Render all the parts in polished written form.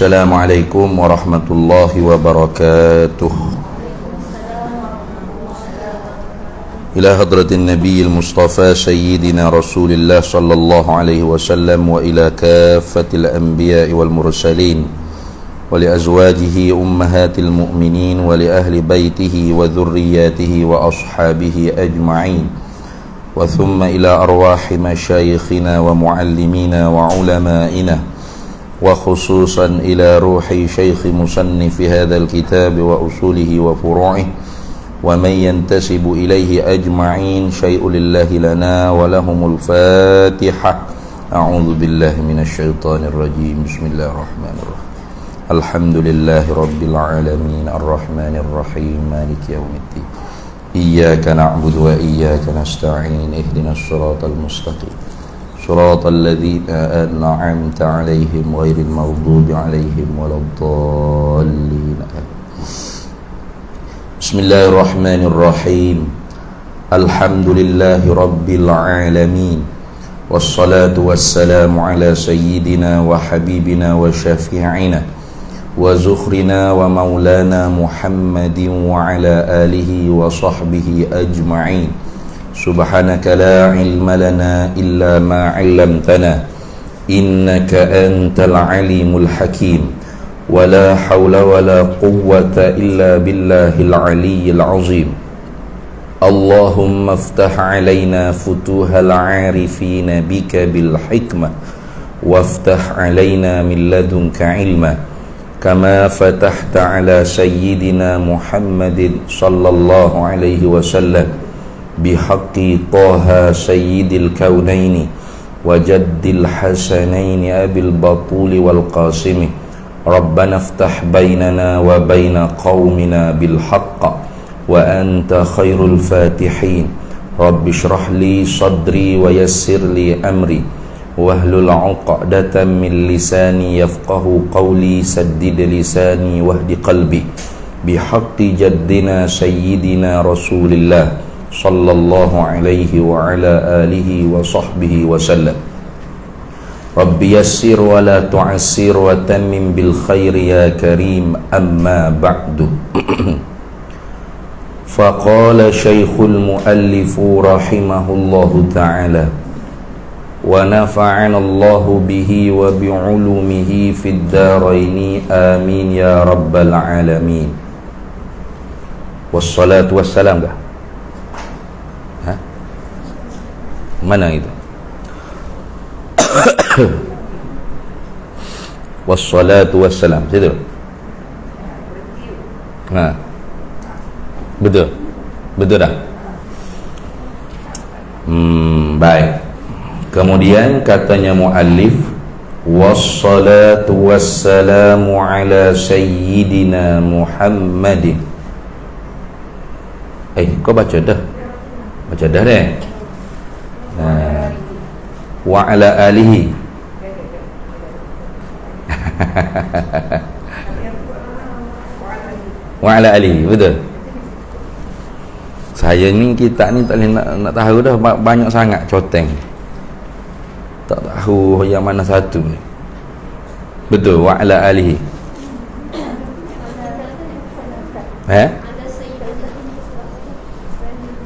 Assalamualaikum warahmatullahi wabarakatuh. Ila hadratin Nabiyil Mustafa Sayyidina Rasulillah sallallahu alaihi wasallam wa ila kaffatil anbiya'i wal mursalin wa li azwajihi ummahatil mu'minin wa li ahli baitihi wa dhurriyyatihi wa ashabihi ajma'in wa thumma ila arwahi masyayikhina wa muallimina wa ulama'ina وخصوصا إلى روح شيخ مصنف هذا الكتاب وأصوله وفروعه ومن ينتسب إليه أجمعين شيء لله لنا ولهم الفاتحة. أعوذ بالله من الشيطان الرجيم. بسم الله الرحمن الرحيم. الحمد لله رب العالمين الرحمن الرحيم مالك يوم الدين إياك نعبد وإياك نستعين اهدنا الصراط المستقيم صراط الذين أنعمت عليهم غير المغضوب عليهم ولا الضالين. بسم الله الرحمن الرحيم. الحمد لله رب العالمين والصلاة والسلام على سيدنا وحبيبنا وشفيعنا وزخرنا ومولانا محمد وعلى آله وصحبه أجمعين. سبحانك لا علم لنا إلا ما علمتنا إنك أنت العليم الحكيم ولا حول ولا قوة إلا بالله العلي العظيم. اللهم افتح علينا فتوح العارفين بك بالحكمة وافتح علينا من لدنك علما كما فتحت على سيدنا محمد صلى الله عليه وسلم بحق طه سيد الكونين وجد الحسنين أبي البطول والقاسم. ربنا افتح بيننا وبين قومنا بالحق وأنت خير الفاتحين. رب اشرح لي صدري ويسر لي أمري واحلل عقدة من لساني يفقه قولي سدد لساني واهد قلبي بحق جدنا سيدنا رسول الله صلى الله عليه وعلى آله وصحبه وسلم. رب يسر ولا تعسر وتمم بالخير يا كريم. أما بعد فقال شيخ المؤلف رحمه الله تعالى ونفعنا الله به وبعلومه في الدارين آمين يا رب العالمين. والصلاة والسلام dah. Mana itu? Wassalatu wassalam. Situ. Betul. Betul dah. Baik. Kemudian katanya muallif wassalatu wassalamu ala sayyidina Muhammadin. Kau baca dah. Baca dah deh. Wa ala alihi. Wa ala alihi. Betul. Saya ni kita ni tak boleh nak tahu dah, banyak sangat coteng. Tak tahu yang mana satu ni. Betul, wa ala alihi.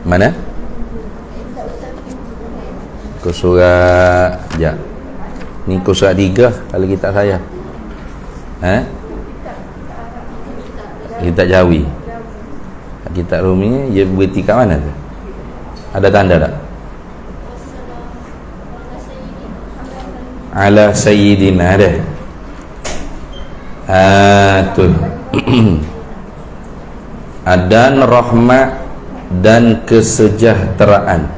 Mana? Kau surat sekejap. Ni kau surat 3 kalau kitab saya. Kitab Jawi. Kitab Rumi ni dia berhenti kat mana tu? Ada tanda tak? Ala Sayyidina ada. Tu. Dan rahmat dan kesejahteraan.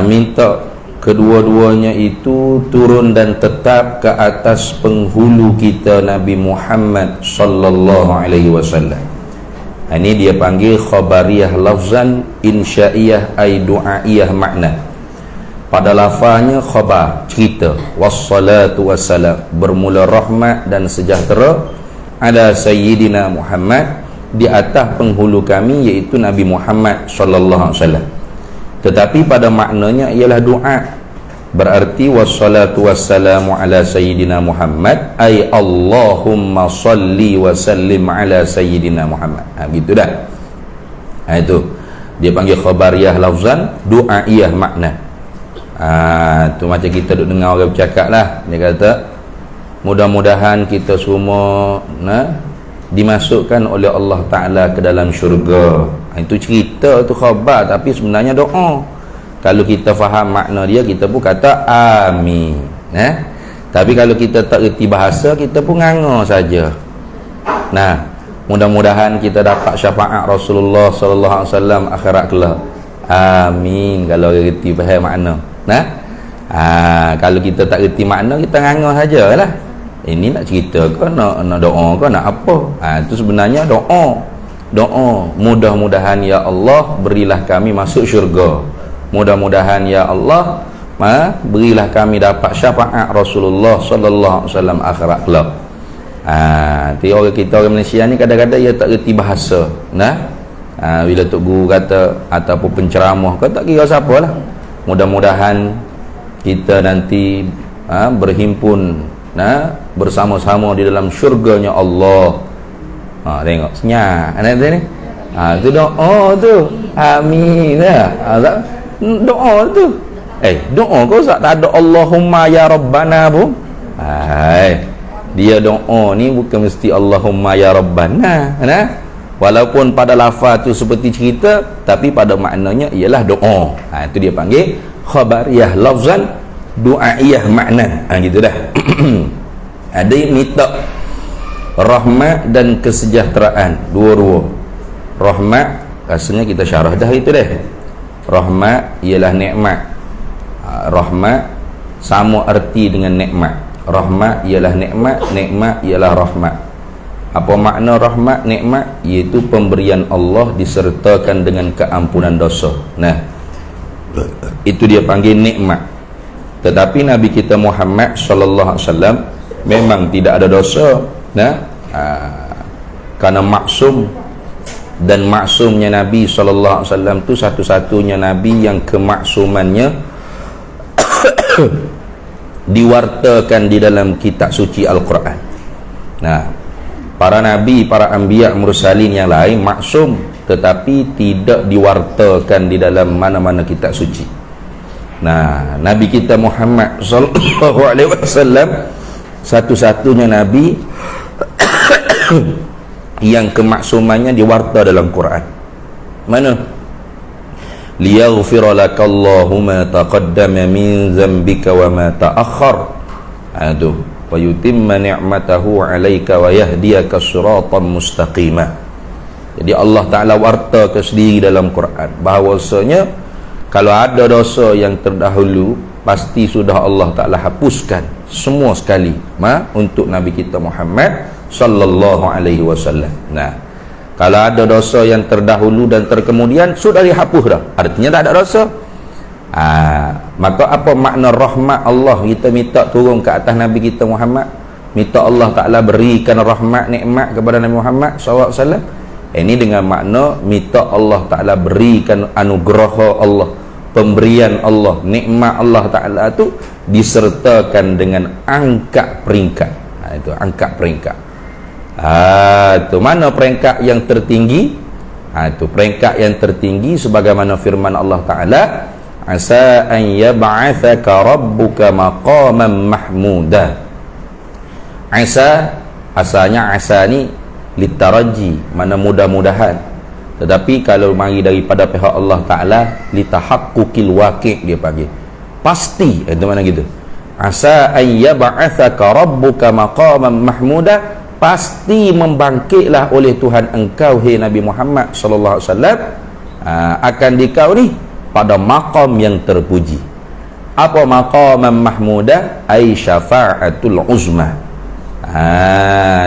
Minta kedua-duanya itu turun dan tetap ke atas penghulu kita Nabi Muhammad sallallahu alaihi wasallam. Ini dia panggil khabariyah lafzan, insya'iyah ay du'aiyah makna. Pada lafaznya khabar, cerita, wassalatu wassalam, bermula rahmat dan sejahtera ala sayyidina Muhammad, di atas penghulu kami iaitu Nabi Muhammad sallallahu alaihi wasallam. Tetapi pada maknanya ialah doa. Berarti wassalatu wassalamu ala sayyidina Muhammad, ay Allahumma salli wa sallim ala sayyidina Muhammad. Gitu dah. Itu dia panggil khabariyah lafzan, du'aiyah makna. Tu macam kita duk dengar orang bercakap lah. Dia kata mudah-mudahan kita semua dimasukkan oleh Allah Ta'ala ke dalam syurga. Itu cerita, tu khabar, tapi sebenarnya doa. Kalau kita faham makna dia, kita pun kata amin. Tapi kalau kita tak reti bahasa, kita pun nganga saja. Nah, mudah-mudahan kita dapat syafaat Rasulullah sallallahu alaihi wasallam akhirat kelak. Amin kalau reti faham makna. Kalau kita tak reti makna, kita nganga sajalah. Ini nak cerita ke, nak doa ke, nak apa? Itu sebenarnya doa. Mudah-mudahan ya Allah berilah kami masuk syurga. Mudah-mudahan ya Allah berilah kami dapat syafaat Rasulullah sallallahu alaihi wasallam akhirat kelak. Orang kita orang Malaysia ni kadang-kadang dia tak reti bahasa. Bila tok guru kata ataupun penceramah, kau tak kira siapalah. Mudah-mudahan kita nanti berhimpun bersama-sama di dalam syurganya Allah. Tengok senyap anak ni. Tu doa tu. Amin doa tu. Doa kau tak ada Allahumma ya Rabbana pun. Dia doa ni bukan mesti Allahumma ya Rabbana. Walaupun pada lafaz tu seperti cerita, tapi pada maknanya ialah doa. Itu dia panggil khabariyah lafzan, du'aiyah makna. Gitu dah. Ada minta rahmat dan kesejahteraan, dua-dua. Rahmat rasanya kita syarah dah itu dah. Rahmat ialah nikmat. Rahmat sama arti dengan nikmat. Rahmat ialah nikmat, nikmat ialah rahmat. Apa makna rahmat, nikmat? Iaitu pemberian Allah disertakan dengan keampunan dosa. Itu dia panggil nikmat. Tetapi Nabi kita Muhammad sallallahu alaihi wasallam memang tidak ada dosa, karena maksum, dan maksumnya Nabi sallallahu alaihi wasallam tu satu-satunya Nabi yang kemaksumannya diwartakan di dalam kitab suci Al-Quran. Para Nabi, para anbiya mursalin yang lain maksum, tetapi tidak diwartakan di dalam mana-mana kitab suci. Nabi kita Muhammad sallallahu alaihi wasallam satu-satunya Nabi yang kemaksumannya diwarta dalam Quran. Mana? Liyaghfira lakallahu ma taqaddama min dhanbika wa ma ta'akhkhar. Wa yutimma ni'matahu 'alaika wa yahdiyaka siratan mustaqima. Jadi Allah Ta'ala warta ke sendiri dalam Quran bahawasanya kalau ada dosa yang terdahulu, pasti sudah Allah Ta'ala hapuskan semua sekali untuk Nabi kita Muhammad sallallahu alaihi wasallam. Kalau ada dosa yang terdahulu dan terkemudian, sudah dihapus dah, artinya tak ada dosa. Maka apa makna rahmat Allah kita minta turun ke atas Nabi kita Muhammad, minta Allah Ta'ala berikan rahmat nikmat kepada Nabi Muhammad SAW. Ini dengan makna minta Allah Ta'ala berikan anugerah Allah, pemberian Allah, nikmat Allah Ta'ala tu disertakan dengan angkat peringkat. Itu angkat peringkat. Itu mana peringkat yang tertinggi? Itu peringkat yang tertinggi sebagaimana firman Allah Ta'ala, asa an yab'athaka rabbuka maqaman mahmuda. Asanya asa ni litaraji, mana mudah-mudahan. Tetapi kalau mari daripada pihak Allah Ta'ala, litahaqquqil waqi', dia panggil pasti. Itu mana gitu? Asa an yab'athaka rabbuka maqaman mahmuda, pasti membangkitlah oleh Tuhan engkau, hai Nabi Muhammad sallallahu alaihi wasallam, akan dikau ni pada maqam yang terpuji. Apa maqaman mahmuda? Ai syafa'atul uzma.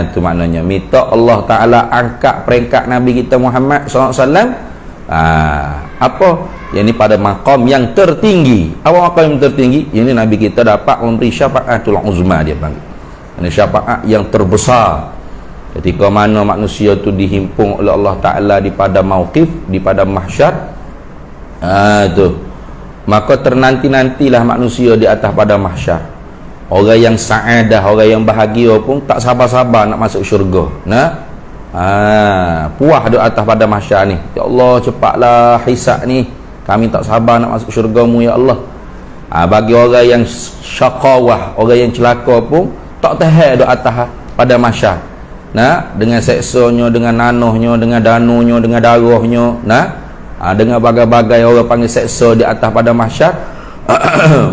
Itu maknanya minta Allah Ta'ala angkat peringkat Nabi kita Muhammad sallallahu alaihi wasallam. Apa? Yang ini pada maqam yang tertinggi. Apa maqam yang tertinggi? Ini Nabi kita dapat memberi syafa'atul uzma, dia panggil. Ini syafaat yang terbesar ketika mana manusia tu dihimpun oleh Allah Ta'ala di pada mauqif, di pada mahsyar. Itu maka ternanti-nantilah manusia di atas padang mahsyar. Orang yang sa'adah, orang yang bahagia pun tak sabar-sabar nak masuk syurga. Puas di atas padang mahsyar ni. Ya Allah, cepatlah hisab ni. Kami tak sabar nak masuk syurga-Mu ya Allah. Bagi orang yang syaqawah, orang yang celaka pun tak tahan di atas padang mahsyar. Dengan seksanya, dengan nanuhnya, dengan danunya, dengan darahnya, dengan bagai-bagai orang panggil seksa di atas padang mahsyar.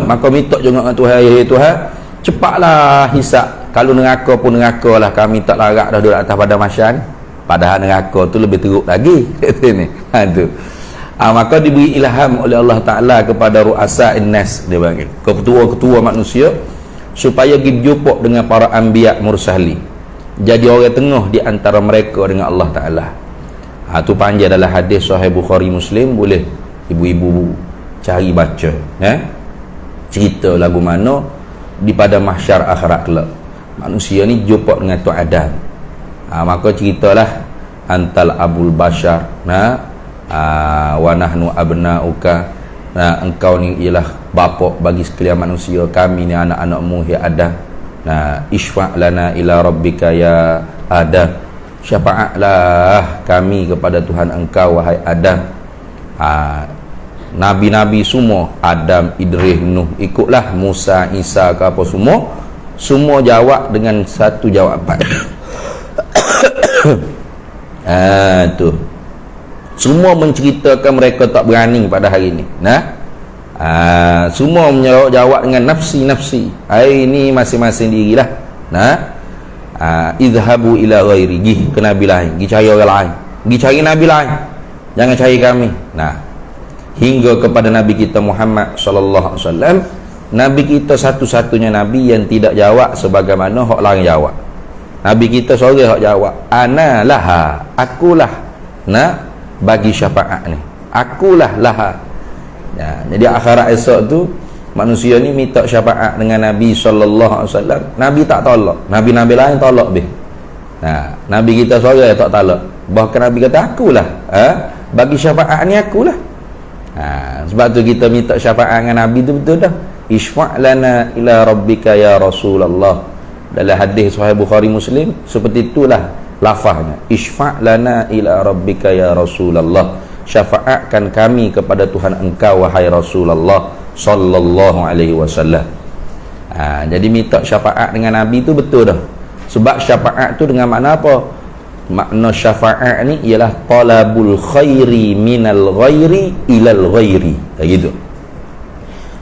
Maka minta juga dengan Tuhan, ya Tuhan, cepatlah hisab. Kalau neraka pun neraka lah, kami tak larat dah duduk atas padang mahsyar ni. Padahal neraka tu lebih teruk lagi. Ni. Tu. Maka diberi ilham oleh Allah Ta'ala kepada ru'asa'in nas, dia panggil, ketua-ketua manusia, supaya pergi jumpa dengan para anbiya mursali, jadi orang tengah di antara mereka dengan Allah Ta'ala. Tu panjang dalam hadis Sahih Bukhari Muslim, boleh ibu-ibu cari baca, cerita lagu mana di pada mahsyar akhirat kelak manusia ni jumpa dengan Tuan Adam. Maka ceritalah antal abul bashar, wa nahnu abna'uka, engkau ni ialah bapa bagi sekalian manusia, kami ni anak-anakmu ya Adam. Isfa' lana ila rabbika ya Adam, syafa'atlah kami kepada Tuhan engkau wahai Adam. Nabi-nabi semua, Adam, Idris, Nuh, ikutlah Musa, Isa ke apa, semua jawab dengan satu jawapan. Tu semua menceritakan mereka tak berani pada hari ni. Semua menjawab dengan nafsi. Ini masing-masing dirilah. Idhabu ila ghairi, pergi ke nabi lain, pergi cari orang lain, pergi cari nabi lain, jangan cari kami. Hingga kepada nabi kita Muhammad sallallahu alaihi wasallam, nabi kita satu-satunya nabi yang tidak jawab sebagaimana hak lain jawab. Nabi kita seorang hak jawab, ana laha, akulah bagi syafaat ni, akulah laha. Jadi akhirat esok tu manusia ni minta syafaat dengan Nabi sallallahu alaihi wasallam, Nabi tak tolak, nabi-nabi lain tolak bih. Nabi kita seorang tak tolak, bahkan Nabi kata akulah bagi syafaat ni, akulah. Sebab tu kita minta syafaat dengan Nabi tu betul dah. Isfa' lana ila rabbika ya Rasulullah. Dalam hadis Sahih Bukhari Muslim seperti itulah lafaznya, isfa' lana ila rabbika ya Rasulullah, syafaatkan kami kepada Tuhan engkau wahai Rasulullah sallallahu alaihi wasallam. Jadi minta syafaat dengan Nabi tu betul dah. Sebab syafaat tu dengan makna apa? Makna syafaat ni ialah talabul khairi minal ghairi ilal ghairi. Gitu.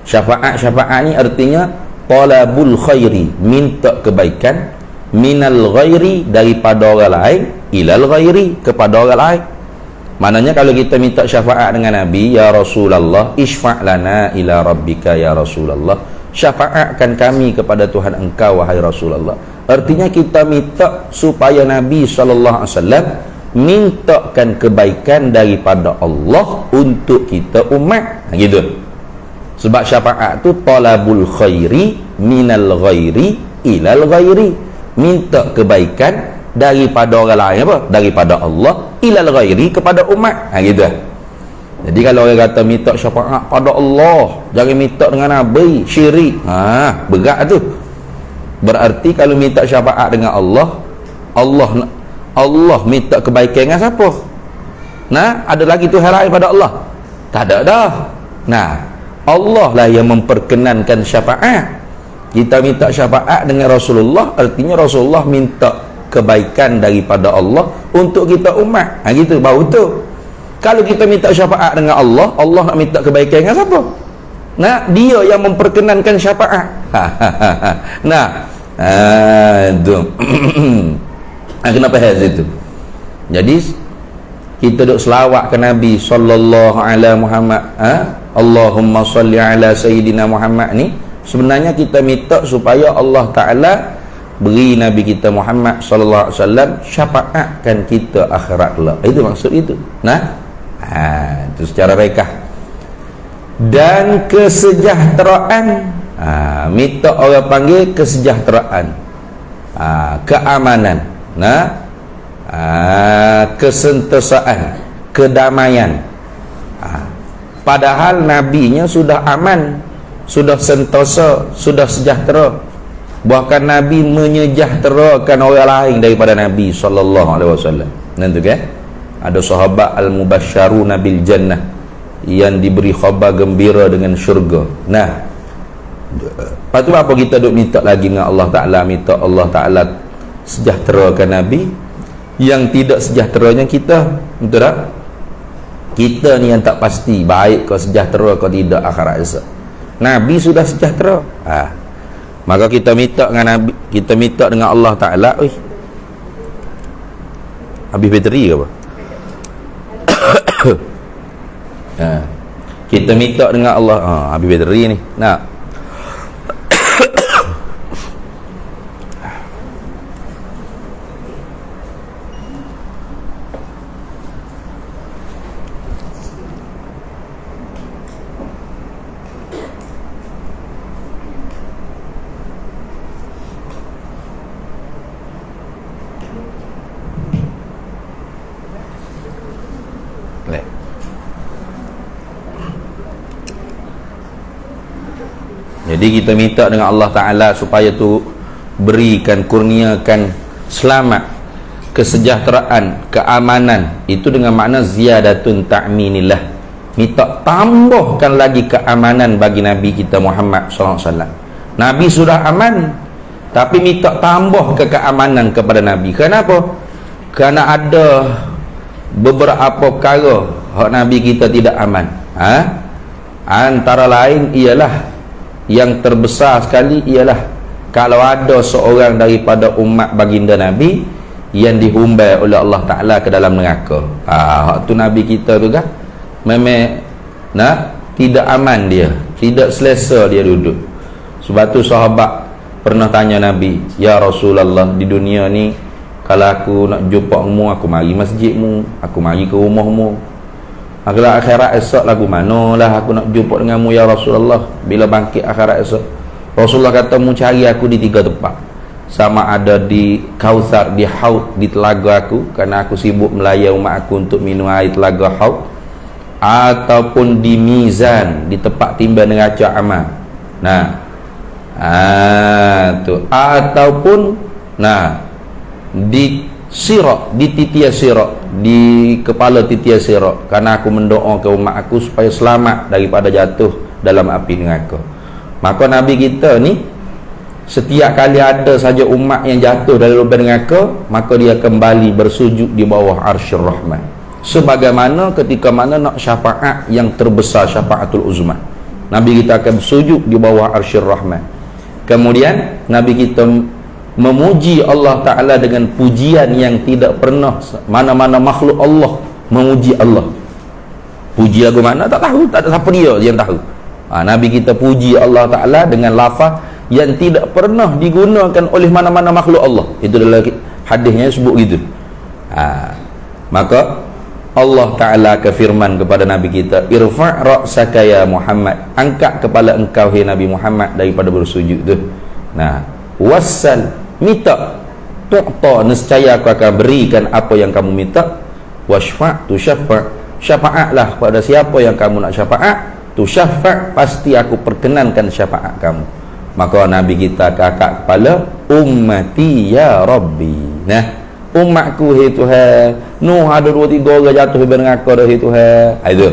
Syafaat ni artinya talabul khairi, minta kebaikan, minal ghairi, daripada orang lain, ilal ghairi, kepada orang lain. Maknanya kalau kita minta syafaat dengan Nabi, ya Rasulullah, isfa' lana ila rabbika ya Rasulullah, syafaatkan kami kepada Tuhan engkau wahai Rasulullah. Artinya kita minta supaya Nabi sallallahu alaihi wasallam mintakan kebaikan daripada Allah untuk kita umat. Gitu. Sebab syafaat tu talabul khairi minal ghairi ilal ghairi, minta kebaikan daripada orang lain, apa? Daripada Allah, ilal ghairi, kepada umat. Gitu. Jadi kalau orang kata minta syafaat pada Allah, jangan minta dengan Nabi, syirik. Berat tu. Berarti kalau minta syafaat dengan Allah minta kebaikan dengan siapa? Ada lagi Tuhan lain pada Allah? Tak ada dah. Allah lah yang memperkenankan syafaat. Kita minta syafaat dengan Rasulullah, artinya Rasulullah minta kebaikan daripada Allah untuk kita umat. Gitu baru tu. Kalau kita minta syafaat dengan Allah, Allah nak minta kebaikan dengan siapa? Dia yang memperkenankan syafaat. Tu. Kenapa hal itu? Jadi kita duk selawat ke Nabi sallallahu alaihi Muhammad, Allahumma salli ala sayyidina Muhammad ni, sebenarnya kita minta supaya Allah Ta'ala beri Nabi kita Muhammad sallallahu alaihi wasallam syafaatkan kita akhirat kelak. Itu maksud itu. Itu secara rekah. Dan kesejahteraan, minta orang panggil kesejahteraan, keamanan, kesentosaan, kedamaian. Padahal nabinya sudah aman, sudah sentosa, sudah sejahtera. Bahkan Nabi menyejahterakan orang lain daripada Nabi sallallahu alaihi wasallam. Nanti kan ada sahabat al-mubasysyaruna bil jannah yang diberi khabar gembira dengan syurga. Nah, lepas tu apa kita duk minta lagi dengan Allah Ta'ala? Minta Allah Ta'ala sejahterakan Nabi. Yang tidak sejahteranya kita, betul tak? Kita ni yang tak pasti baik ke sejahtera ke tidak akhirat esok. Nabi sudah sejahtera. Maka kita minta dengan Nabi, kita minta dengan Allah Ta'ala. Habis bateri ke apa? Kita minta dengan Allah. Habis bateri ni. Nah, jadi kita minta dengan Allah Ta'ala supaya tu berikan, kurniakan selamat, kesejahteraan, keamanan. Itu dengan makna ziyadatun ta'minillah. Minta tambahkan lagi keamanan bagi Nabi kita Muhammad SAW. Nabi sudah aman, tapi minta tambah ke keamanan kepada Nabi. Kenapa? Kerana ada beberapa perkara Nabi kita tidak aman. Antara lain ialah, yang terbesar sekali ialah kalau ada seorang daripada umat baginda Nabi yang dihumbai oleh Allah Ta'ala ke dalam neraka. Hak tu Nabi kita tu kan memang tidak aman dia, tidak selesa dia duduk. Sebab tu sahabat pernah tanya Nabi, ya Rasulullah, di dunia ni kalau aku nak jumpa mu, aku mari masjidmu, aku mari ke rumahmu. Kalau akhirat esok lagu manalah aku nak jumpa denganmu ya Rasulullah bila bangkit akhirat esok. Rasulullah kata, mu cari aku di 3 tempat. Sama ada di Kautsar, di Haud, di telaga aku, kerana aku sibuk melayani umat aku untuk minum air telaga Haud, ataupun di Mizan, di tempat timbang neraca amal. Tu ataupun di Sirat, di titian Sirat, di kepala titian Sirat, karena aku mendoakan umat aku supaya selamat daripada jatuh dalam api neraka. Maka Nabi kita ni setiap kali ada saja umat yang jatuh dalam lubang neraka, maka dia kembali bersujud di bawah Arsyur Rahman, sebagaimana ketika mana nak syafaat yang terbesar, syafaatul uzma, Nabi kita akan bersujud di bawah Arsyur Rahman. Kemudian Nabi kita memuji Allah Ta'ala dengan pujian yang tidak pernah mana-mana makhluk Allah memuji Allah. Puji lagu mana tak tahu, tak ada siapa dia yang tahu. Nabi kita puji Allah Ta'ala dengan lafaz yang tidak pernah digunakan oleh mana-mana makhluk Allah. Itu dalam hadisnya sebut gitu. Maka Allah Ta'ala kefirman kepada Nabi kita, irfa' ra'saka ya Muhammad, angkat kepala engkau hai Nabi Muhammad daripada bersujud tu. Wassal, minta, tu'ta, nescaya aku akan berikan apa yang kamu minta. Washfa' tu syafa', syafaatlah pada siapa yang kamu nak syafaat. Tu syafa', pasti aku perkenankan syafaat kamu. Maka Nabi kita angkat kepala, ummati ya Rabbi. Umatku hai Tuhan. Nuh ada 2-3 orang jatuh di neraka dah hai Tuhan. Itu.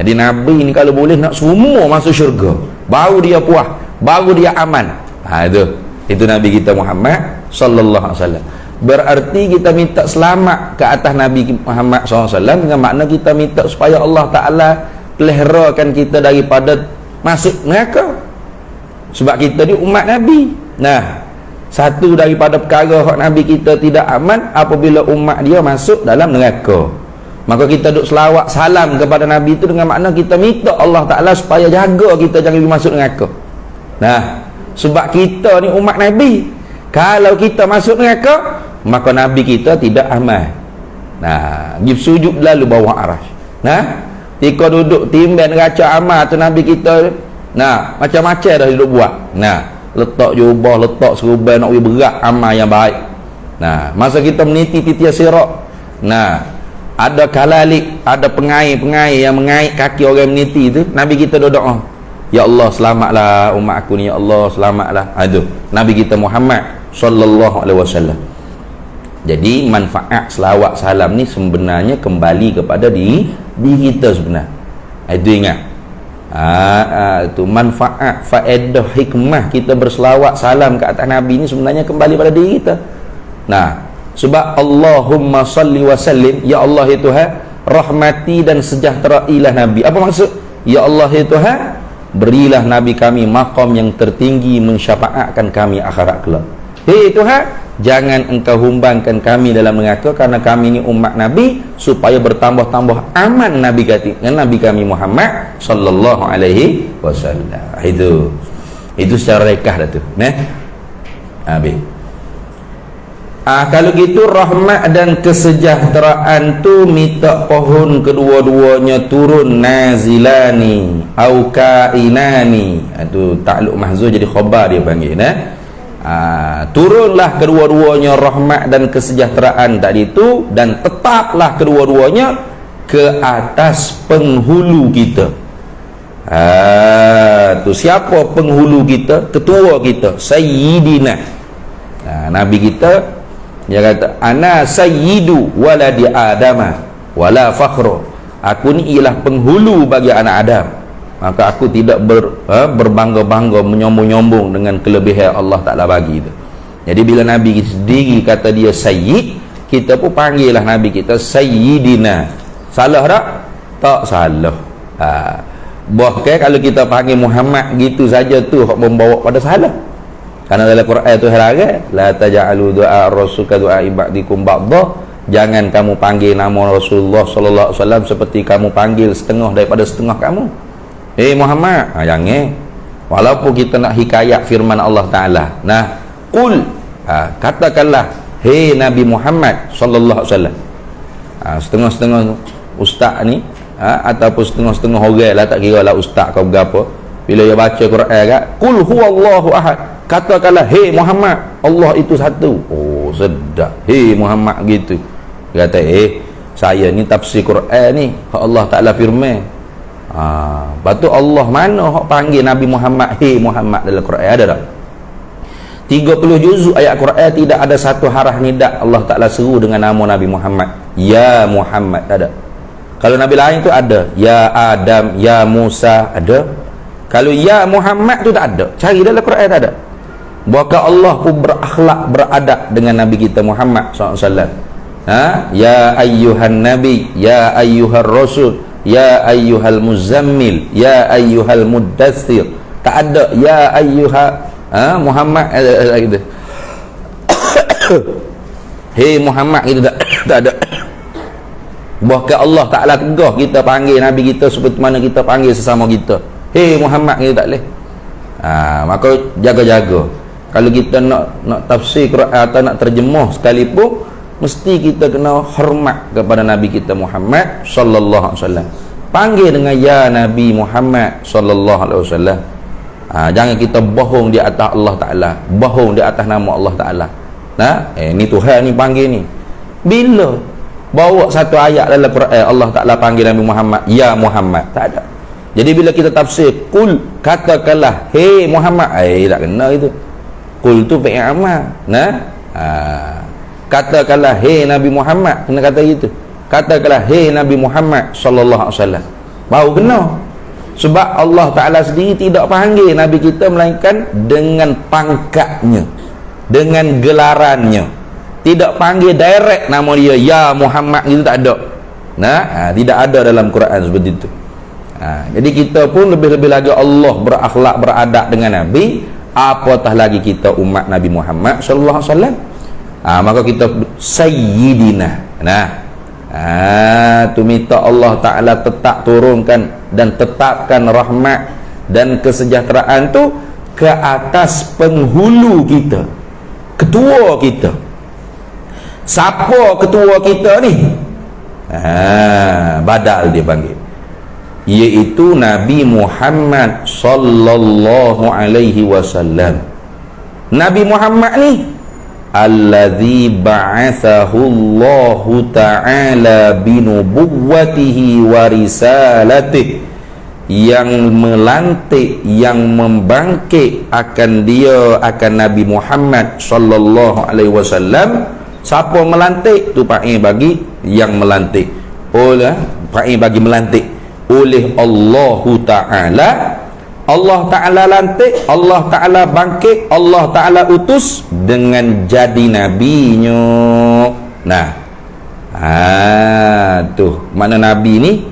Jadi Nabi ni kalau boleh nak semua masuk syurga, baru dia puas, baru dia aman. Itu Nabi kita Muhammad sallallahu alaihi wasallam. Berarti kita minta selamat ke atas Nabi Muhammad sallallahu alaihi wasallam dengan makna kita minta supaya Allah Ta'ala peliharakan kita daripada masuk neraka. Sebab kita ni umat Nabi. Satu daripada perkara hak Nabi kita tidak aman apabila umat dia masuk dalam neraka. Maka kita duk selawat salam kepada Nabi itu dengan makna kita minta Allah Ta'ala supaya jaga kita jangan masuk neraka. Sebab kita ni umat Nabi, kalau kita masuk neraka, maka Nabi kita tidak aman. Dia sujud lalu bawah arasy. Tika duduk timbang neraca amal tu Nabi kita, macam-macam dah duduk buat. Letak jubah, letak serban, nak berat amal yang baik. Masa kita meniti titian Sirat, ada kalalik, ada pengair-pengair yang mengair kaki orang meniti tu, Nabi kita doa, ya Allah selamatlah umat aku ni, ya Allah selamatlah. Itu Nabi kita Muhammad sallallahu alaihi wasallam. Jadi manfaat selawat salam ni sebenarnya kembali kepada diri kita sebenarnya. Itu ingat. Itu manfaat, faedah, hikmah kita berselawat salam ke atas Nabi ni sebenarnya kembali pada diri kita. Nah, sebab Allahumma salli wa sallim, ya Allah ya Tuhan, rahmati dan sejahterailah Nabi. Apa maksud? Ya Allah ya Tuhan, berilah Nabi kami maqam yang tertinggi, mensyafaatkan kami akhirat kelak. Hei Tuhan, jangan engkau humbangkan kami dalam neraka, karena kami ni umat Nabi, supaya bertambah-tambah aman Nabi kami Muhammad sallallahu alaihi wasallam. Itu secara rekah dah tu. Habis. Kalau gitu rahmat dan kesejahteraan tu minta pohon kedua-duanya turun, nazilani au kainani. Itu takluk mahzuf jadi khabar dia panggil. Turunlah kedua-duanya rahmat dan kesejahteraan tadi itu, dan tetaplah kedua-duanya ke atas penghulu kita. Tu siapa penghulu kita? Ketua kita, Sayyidina. Nabi kita dia kata, ana sayyidu waladi adama wala fakhru. Aku ni ialah penghulu bagi anak Adam, maka aku tidak berbangga-bangga, menyombong-nyombong dengan kelebihan Allah Ta'ala bagi itu. Jadi bila Nabi sendiri kata dia Sayyid, kita pun panggillah Nabi kita Sayyidina. Salah tak? Tak salah. Bahkan kalau kita panggil Muhammad gitu saja tu membawa pada salah. Karena dalam Quran tu larang, la taj'alu du'a ar-rasul ka du'a ibadikum ba'dha. Jangan kamu panggil nama Rasulullah sallallahu alaihi wasallam seperti kamu panggil setengah daripada setengah kamu. Muhammad, jangan. Walaupun kita nak hikayat firman Allah Ta'ala. Nah, qul, katakanlah, hei Nabi Muhammad sallallahu alaihi wasallam. Setengah-setengah ustaz ni, ataupun setengah-setengah orang lah, tak kira lah ustaz kau berapa, bila dia baca Quran kat, qul huwallahu ahad, katakanlah, hei Muhammad, Allah itu satu. Oh, sedap. Hei Muhammad gitu. Dia kata, saya ni tafsir Quran ni, Allah Ta'ala firman. Lepas tu Allah mana hak panggil Nabi Muhammad hei Muhammad dalam Quran? Ada tak? 30 juzuk ayat Quran tidak ada satu harah nidak Allah Ta'ala seru dengan nama Nabi Muhammad, ya Muhammad. Tak ada. Kalau Nabi lain tu ada, ya Adam, ya Musa, ada. Kalau ya Muhammad tu tak ada. Cari dalam Quran tak ada. Bahkan Allah pun berakhlak, beradab dengan Nabi kita Muhammad SAW. Ya ayyuhan Nabi, ya ayyuhar Rasul, ya ayyuhal muzammil, ya ayyuhal muddathir. Tak ada ya ayyuha Muhammad gitu. Hei Muhammad gitu, tak ada. Bahkan Allah Ta'ala tegah kita panggil Nabi kita seperti mana kita panggil sesama kita, hei Muhammad gitu, tak boleh. Maka jaga-jaga. Kalau kita nak tafsir Quran atau nak terjemah sekalipun, mesti kita kena hormat kepada Nabi kita Muhammad sallallahu alaihi wasallam. Panggil dengan ya Nabi Muhammad sallallahu alaihi wasallam. Jangan kita bohong di atas Allah Ta'ala, bohong di atas nama Allah Ta'ala. Ni Tuhan ni panggil ni. Bila bawa satu ayat dalam Quran Allah Ta'ala panggil Nabi Muhammad ya Muhammad? Tak ada. Jadi bila kita tafsir kul, katakanlah hei Muhammad, tak kena itu. Kul tu fi'il amal. Katakanlah hei Nabi Muhammad, kena kata gitu. Katakanlah hei Nabi Muhammad sallallahu alaihi wasallam, baru kena. Sebab Allah Ta'ala sendiri tidak panggil Nabi kita melainkan dengan pangkatnya, dengan gelarannya. Tidak panggil direct nama dia ya Muhammad gitu, tak ada. Tidak ada dalam Quran seperti itu. Jadi kita pun lebih-lebih lagi Allah berakhlak, beradab dengan Nabi, apatah lagi kita umat Nabi Muhammad sallallahu alaihi wasallam. Maka kita Sayyidina. Tu minta Allah Ta'ala tetap turunkan dan tetapkan rahmat dan kesejahteraan tu ke atas penghulu kita, ketua kita. Siapa ketua kita ni? Badal dia panggil, iaitu Nabi Muhammad sallallahu alaihi wasallam. Nabi Muhammad ni Alladzi ba'athahu Allahu ta'ala binubuwwatihi wa risalatihi, yang melantik, yang membangkit akan dia, akan Nabi Muhammad sallallahu alaihi wasallam. Siapa melantik tu pakai bagi yang melantik, oleh pakai bagi melantik oleh Allahu Ta'ala. Allah Ta'ala lantik, Allah Ta'ala bangkit, Allah Ta'ala utus dengan jadi nabinya. Nah, tuh mana nabi ni?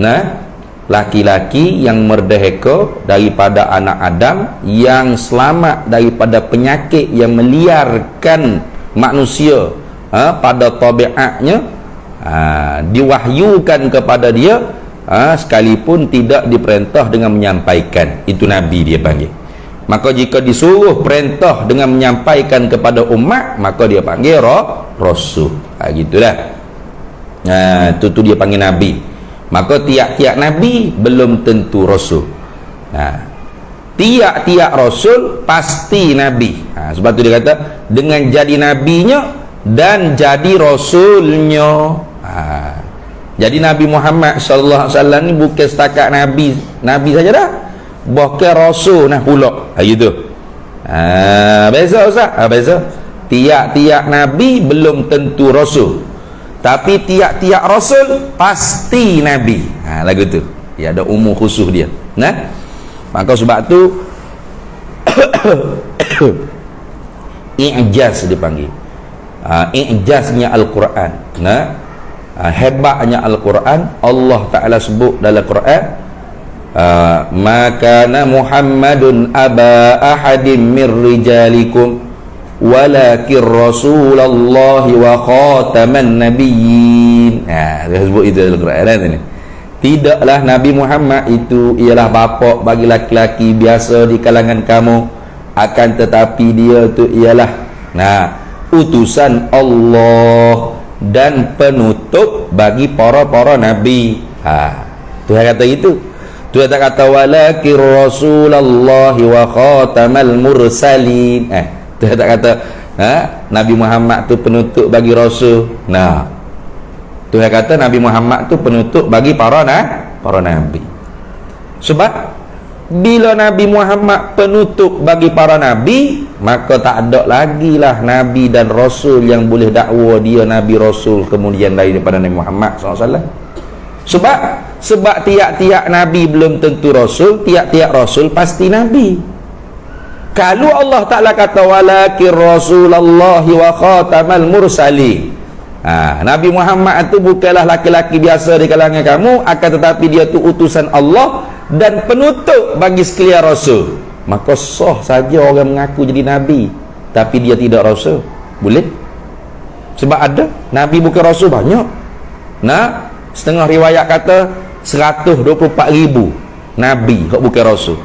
Nah, laki-laki yang merdeka daripada anak Adam, yang selamat daripada penyakit yang meliarkan manusia pada tabiatnya, diwahyukan kepada dia, sekalipun tidak diperintah dengan menyampaikan. Itu nabi dia panggil. Maka jika disuruh perintah dengan menyampaikan kepada umat, maka dia panggil rasul. Gitulah. Itu dia panggil nabi. Maka tiap-tiap nabi belum tentu rasul. Tiap-tiap rasul pasti nabi. Sebab tu dia kata dengan jadi nabinya dan jadi rasulnya. Jadi Nabi Muhammad sallallahu alaihi wasallam ni bukan setakat nabi saja dah, bahkan rasul nah pula. Gitu. Beza Ustaz? Beza. Tiap-tiap nabi belum tentu rasul, tapi tiap-tiap rasul pasti nabi. Lagu tu. Ya, ada umur khusus dia. Nah. Maka sebab tu i'jaz dipanggil. I'jaznya Al-Quran. Nah. Hebatnya Al-Quran. Allah Ta'ala sebut dalam Quran, makana Muhammadun aba ahadin min rijalikum walakin Rasulallahi wa khataman nabiyyin. Dia sebut itu dalam Quran ni. Tidaklah Nabi Muhammad itu ialah bapa bagi laki-laki biasa di kalangan kamu, akan tetapi dia tu ialah utusan Allah dan penutup bagi para nabi. Tuhan kata itu. Tuhan tak kata walakin Rasulullahi wa khatamal mursalin. Tuhan tak kata Nabi Muhammad tu penutup bagi rasul. Tuhan kata Nabi Muhammad tu penutup bagi para nabi. Sebab bila Nabi Muhammad penutup bagi para nabi, maka tak ada lagi lah nabi dan rasul yang boleh dakwa dia nabi rasul kemudian daripada Nabi Muhammad SAW. Sebab tiap-tiap nabi belum tentu rasul, tiap-tiap rasul pasti nabi. Kalau Allah Ta'ala kata walakin Rasulullahi wa khatamal mursalin, Nabi Muhammad itu bukanlah laki-laki biasa di kalangan kamu, akan tetapi dia tu utusan Allah dan penutup bagi sekalian rasul. Maka sah saja orang mengaku jadi nabi tapi dia tidak rasul. Boleh? Sebab ada nabi bukan rasul banyak. Setengah riwayat kata 124,000 nabi hak bukan rasul.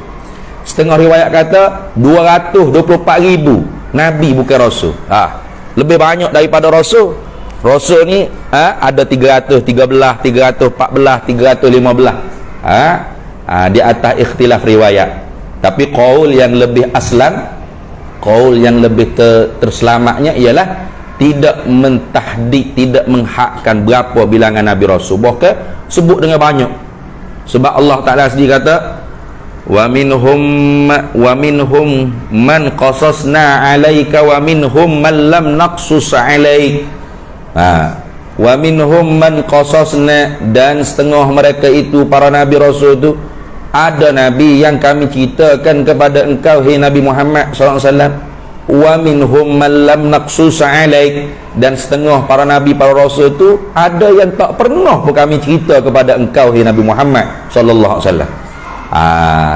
Setengah riwayat kata 224,000 nabi bukan rasul. Lebih banyak daripada rasul. Rasul ni ada 313, 314, 315. Di atas ikhtilaf riwayat. Tapi qaul yang lebih aslan, qaul yang lebih terselamatnya ialah tidak mentahdid, tidak menghakkan berapa bilangan nabi rasul, bahkan sebut dengan banyak. Sebab Allah Ta'ala sendiri kata wa minhum man qasasna 'alaika wa minhum man lam naqsus 'alaik. Wa minhum man qasasna, dan setengah mereka itu para nabi rasul itu ada nabi yang kami ceritakan kepada engkau, hai Nabi Muhammad SAW. Wa minhum man lam naqsus 'alaik, dan setengah para nabi para rasul itu ada yang tak pernah pun kami cerita kepada engkau, hai Nabi Muhammad sallallahu alaihi wasallam.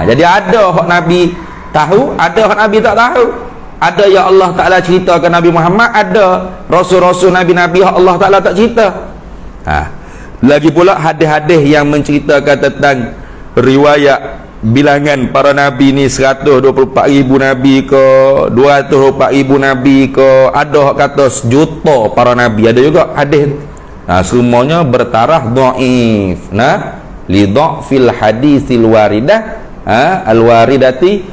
Jadi ada hak nabi tahu, ada hak nabi tak tahu. Ada yang Allah Ta'ala ceritakan Nabi Muhammad, ada rasul-rasul nabi-nabi hak Allah Ta'ala tak cerita. Lagi pula hadis-hadis yang menceritakan tentang riwayat bilangan para nabi ni 124,000 nabi ke 224,000 nabi ke, ada hak kata sejuta para nabi, ada juga hadis. Semuanya bertaraf dhaif. Li dhafil hadisil waridah al waridati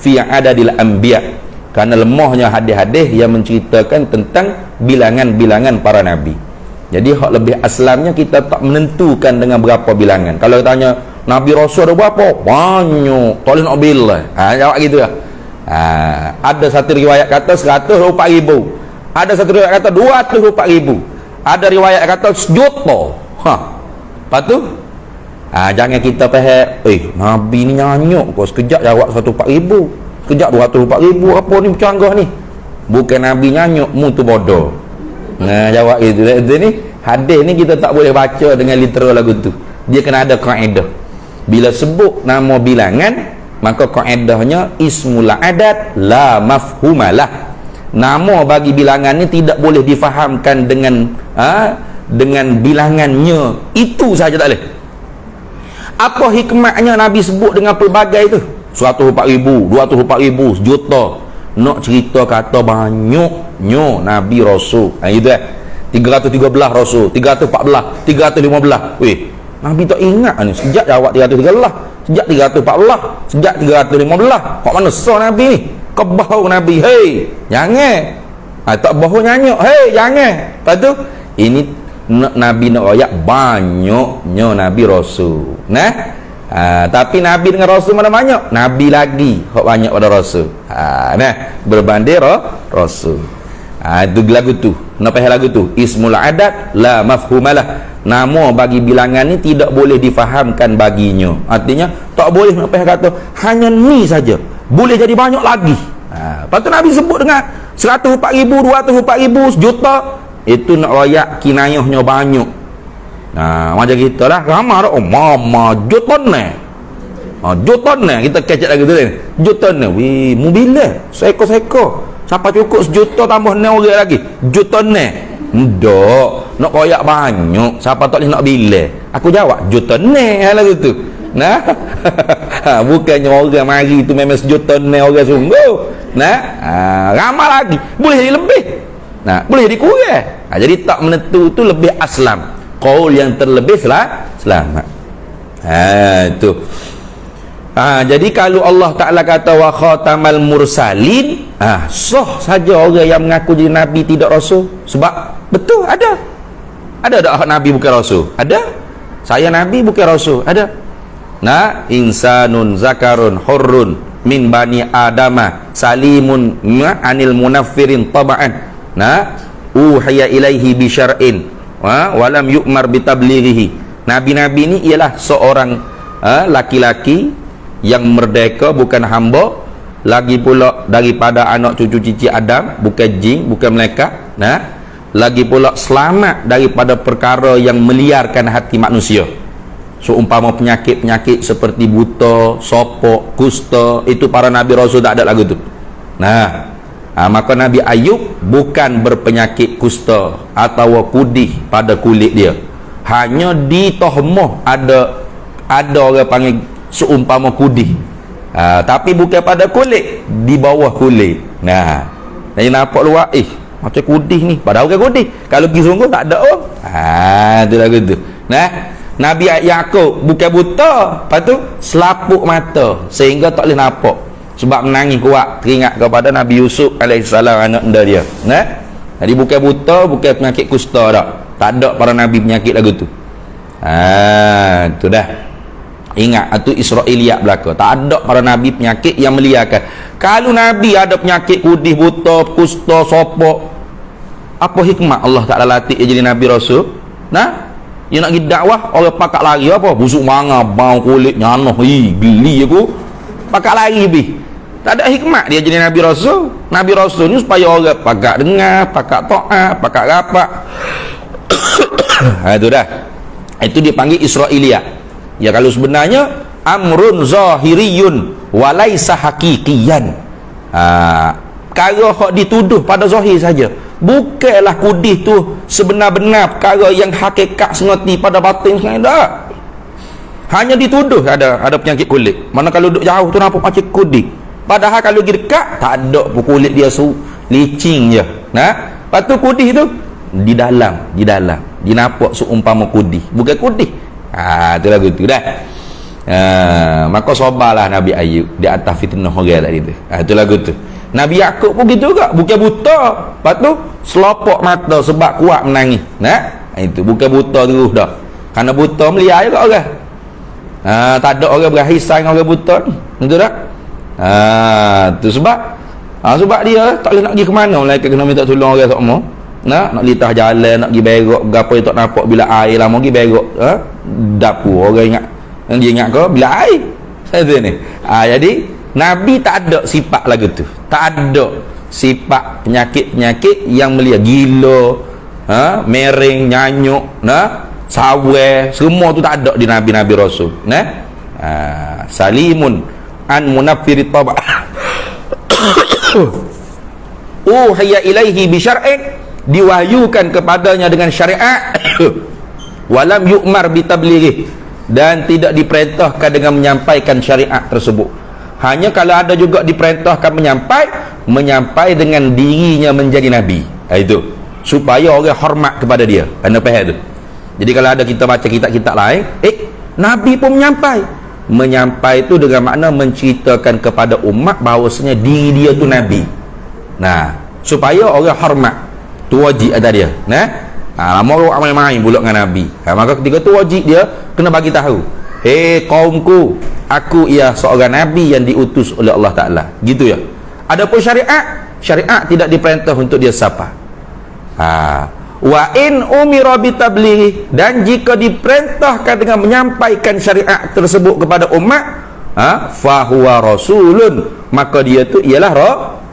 fi adadil anbiya. Kerana lemahnya hadis-hadis yang menceritakan tentang bilangan-bilangan para nabi. Jadi hak lebih aslamnya kita tak menentukan dengan berapa bilangan. Kalau tanya Nabi Rasul ada berapa? Banyak. Tak boleh nak bila. Jawab gitu lah. Ada satu riwayat kata 124,000. Ada satu riwayat kata 204,000. Ada riwayat kata sejuta. Lepas tu jangan kita faham, Nabi ni nyanyuk kau, sekejap jawab 104,000, sekejap 204,000, apa ni bercanggah ni. Bukan Nabi nyanyuk, mu tu bodoh. Jawab gitu. Itu ni hadis ni kita tak boleh baca dengan literal lagu tu. Dia kena ada kaedah. Bila sebut nama bilangan, maka kaedahnya ismul adad la mafhumalah. Nama bagi bilangan ni tidak boleh difahamkan dengan bilangannya. Itu saja tak boleh. Apa hikmahnya Nabi sebut dengan pelbagai tu? 104,000, 204,000, sejuta. Nak cerita kata banyaknya Nabi Rasul. Itu 313 Rasul, 314, 315. Nabi tak ingat ni. Sejak jawab 313, sejak 314, sejak 315. Kok mana sah Nabi ni? Kebau Nabi. Hei, jangan. Tak bau nyanyuk. Hei, jangan. Lepas tu, ini Nabi nak royak banyaknya Nabi Rasul. Tapi Nabi dengan Rasul mana banyak? Nabi lagi hak banyak pada Rasul. Berbanding Rasul. Itu lagu tu. Nak faham lagu tu? Ismul adad la mafhumalah. Nama bagi bilangan ni tidak boleh difahamkan baginya. Artinya tak boleh nak faham kata hanya ni saja. Boleh jadi banyak lagi. Lepas tu Nabi sebut dengan 104,000, 204,000, sejuta. Itu nak royak kinayahnya banyak. Macam kita lah, ramah dah. Mama juton ni. Juton ni kita kecek lagi tu ni. Juton ni. Mu bila? Seko-seko. Siapa cukup sejuta tambah ni orang lagi. Juton ni. Ndak. Nak royak banyak. Siapa tak boleh nak bila? Aku jawab juton ni lagu tu. Bukannya orang mari tu memang sejuta ni orang sungguh. Ramah lagi. Boleh jadi lebih. Boleh jadi kurang. Jadi tak menentu tu lebih aslam. Qaul yang terlebih selamat. Itu. Jadi kalau Allah Ta'ala kata wa khatamal mursalin, sah saja orang yang mengaku jadi Nabi tidak Rasul. Sebab betul ada tak Nabi bukan Rasul? Ada. Saya Nabi bukan Rasul? Ada. Insanun zakarun hurrun min bani adama salimun anil munaffirin taba'an. Uhiya ilaihi bi syar'in walam yu'mar bitablighihi. Nabi-nabi ni ialah seorang laki-laki yang merdeka, bukan hamba, lagi pula daripada anak cucu cici Adam, bukan jin, bukan malaikat. Lagi pula selamat daripada perkara yang meliarkan hati manusia. Seumpama penyakit-penyakit seperti buta, sopok, kusta, itu para nabi rasul tak ada lagu tu. Maka Nabi Ayub bukan berpenyakit kusta atau kudih pada kulit dia. Hanya di tohmah ada orang panggil seumpama kudih. Tapi bukan pada kulit, di bawah kulit. Jadi nampak luar, macam kudih ni. Padahal bukan kudih. Kalau pergi sungguh tak ada. Itu lagu tu. Nabi Yaqub bukan buta, lepas tu selaput mata sehingga tak boleh nampak. Sebab menangis kuat, teringat kepada Nabi Yusuf alaihissalam, anak anda dia. Jadi bukan buta, bukan penyakit kusta tak. Tak ada para nabi penyakit lagu tu. Itu dah. Ingat, itu Israiliyat belaka. Tak ada para nabi penyakit yang meliarkan. Kalau nabi ada penyakit kudih, buta, kusta, sopok, apa hikmah Allah Ta'ala latih dia jadi Nabi Rasul? Dia nak pergi dakwah, orang pakak lari apa? Busuk manga, bau kulit, nyanoh, geli aku. Pakak lari lebih. Tak ada hikmah dia jadi Nabi Rasul. Nabi Rasul ni supaya orang pakak dengar, pakak ta'at, pakak rapat. Itu dah. Itu dipanggil Israiliyat. Ya, kalau sebenarnya amrun zahiriyun walaisa hakikiyan. Perkara hak dituduh pada zahir saja. Bukanlah kudih tu sebenar-benar perkara yang hakikat sengerti pada batin sebenarnya tak. Hanya dituduh ada penyakit kulit. Mana kalau duduk jauh tu nampak macam kudih. Padahal kalau pergi dekat tak ada pun kulit dia licin je. Lepas tu kudih tu di dalam dinampak seumpama kudih, bukan kudih. Tu lagu tu dah. Maka sabarlah Nabi Ayub di atas fitnah orang tadi tu. Tu lagu tu. Nabi Yakub pun gitu juga, bukan buta, lepas tu selopok mata sebab kuat menangis. Nah, itu bukan buta terus dah. Karena buta melia juga orang. Tak ada orang berhisai dengan orang buta ni. Betul tak? Tu sebab sebab dia tak boleh nak pergi ke mana, malaikat kena minta tolong orang semua. Nak litah jalan, nak pergi berok, gapo dia tak nampak bila air lama pergi berok, dapur orang ingat. Yang dia ingat kau bila air. Itu ni. Jadi Nabi tak ada sifat lagu tu. Tak ada sifat penyakit-penyakit yang melia, gila, mering, nyanyuk, sawe, semua tu tak ada di Nabi-Nabi Rasul. Salimun an munaffiri taba'. Uhiya ilaihi bi syar'in, diwahyukan kepadanya dengan syariat. Walam yu'mar bi tablighi, dan tidak diperintahkan dengan menyampaikan syariat tersebut. Hanya kalau ada juga diperintahkan menyampai dengan dirinya menjadi nabi. Itu supaya orang hormat kepada dia. Anda faham tu? Jadi kalau ada kita baca kitab-kitab lain, nabi pun menyampai itu dengan makna menceritakan kepada umat bahawasanya diri dia tu nabi. Nah, supaya orang hormat. Tu wajib atas dia. Lama orang main-main pula dengan nabi. Maka ketika tu wajib dia kena bagi tahu, kaumku, aku ia seorang nabi yang diutus oleh Allah Ta'ala. Gitu ya. Adapun syariat tidak diperintah untuk dia siapa. Wa in umira bi tablighi, dan jika diperintahkan dengan menyampaikan syariat tersebut kepada umat, fa huwa rasulun, maka dia tu ialah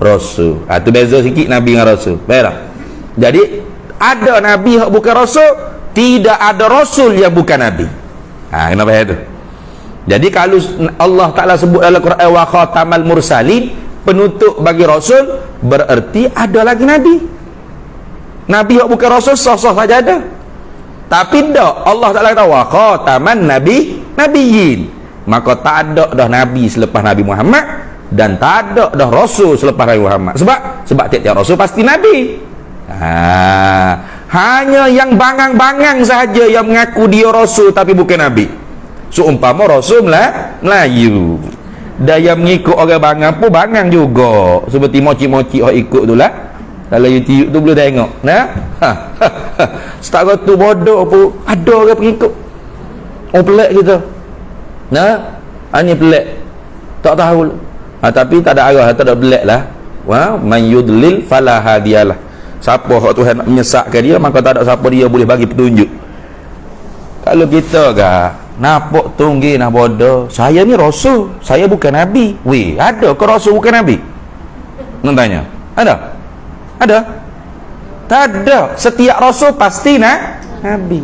rasul. Tu beza sikit nabi dengan rasul. Baiklah. Jadi ada nabi yang bukan rasul, tidak ada rasul yang bukan nabi. Kenapa itu? Jadi kalau Allah Ta'ala sebut dalam Quran wa khatamal mursalin, penutup bagi rasul, berarti ada lagi nabi. Nabi yang bukan rasul sah-sah saja ada. Tapi tak, Allah Ta'ala kata wa khataman nabiyyin, maka tak ada dah nabi selepas Nabi Muhammad, dan tak ada dah rasul selepas Nabi Muhammad. Sebab tiap-tiap rasul pasti nabi. Hanya yang bangang-bangang sahaja yang mengaku dia rasul tapi bukan nabi. Seumpama rasul Melayu, dan yang mengikut orang bangang pun bangang juga, seperti moci-moci orang ikut tu lah. Dalam YouTube tu boleh tengok. Setara tu bodoh pun ada orang pengikut. Pelik kita. Ini pelik, tak tahu. Tapi tak ada arah, tak ada pelik lah. Man yudlil fala hadiyalah. Siapa hak Tuhan nak menyesatkan dia, maka tak ada siapa dia boleh bagi petunjuk. Kalau kita nampak tunggi nak bodoh, saya ni rasul, saya bukan nabi. Ada ke rasul bukan nabi? Nak tanya, ada? Tak ada. Setiap rasul pasti nabi.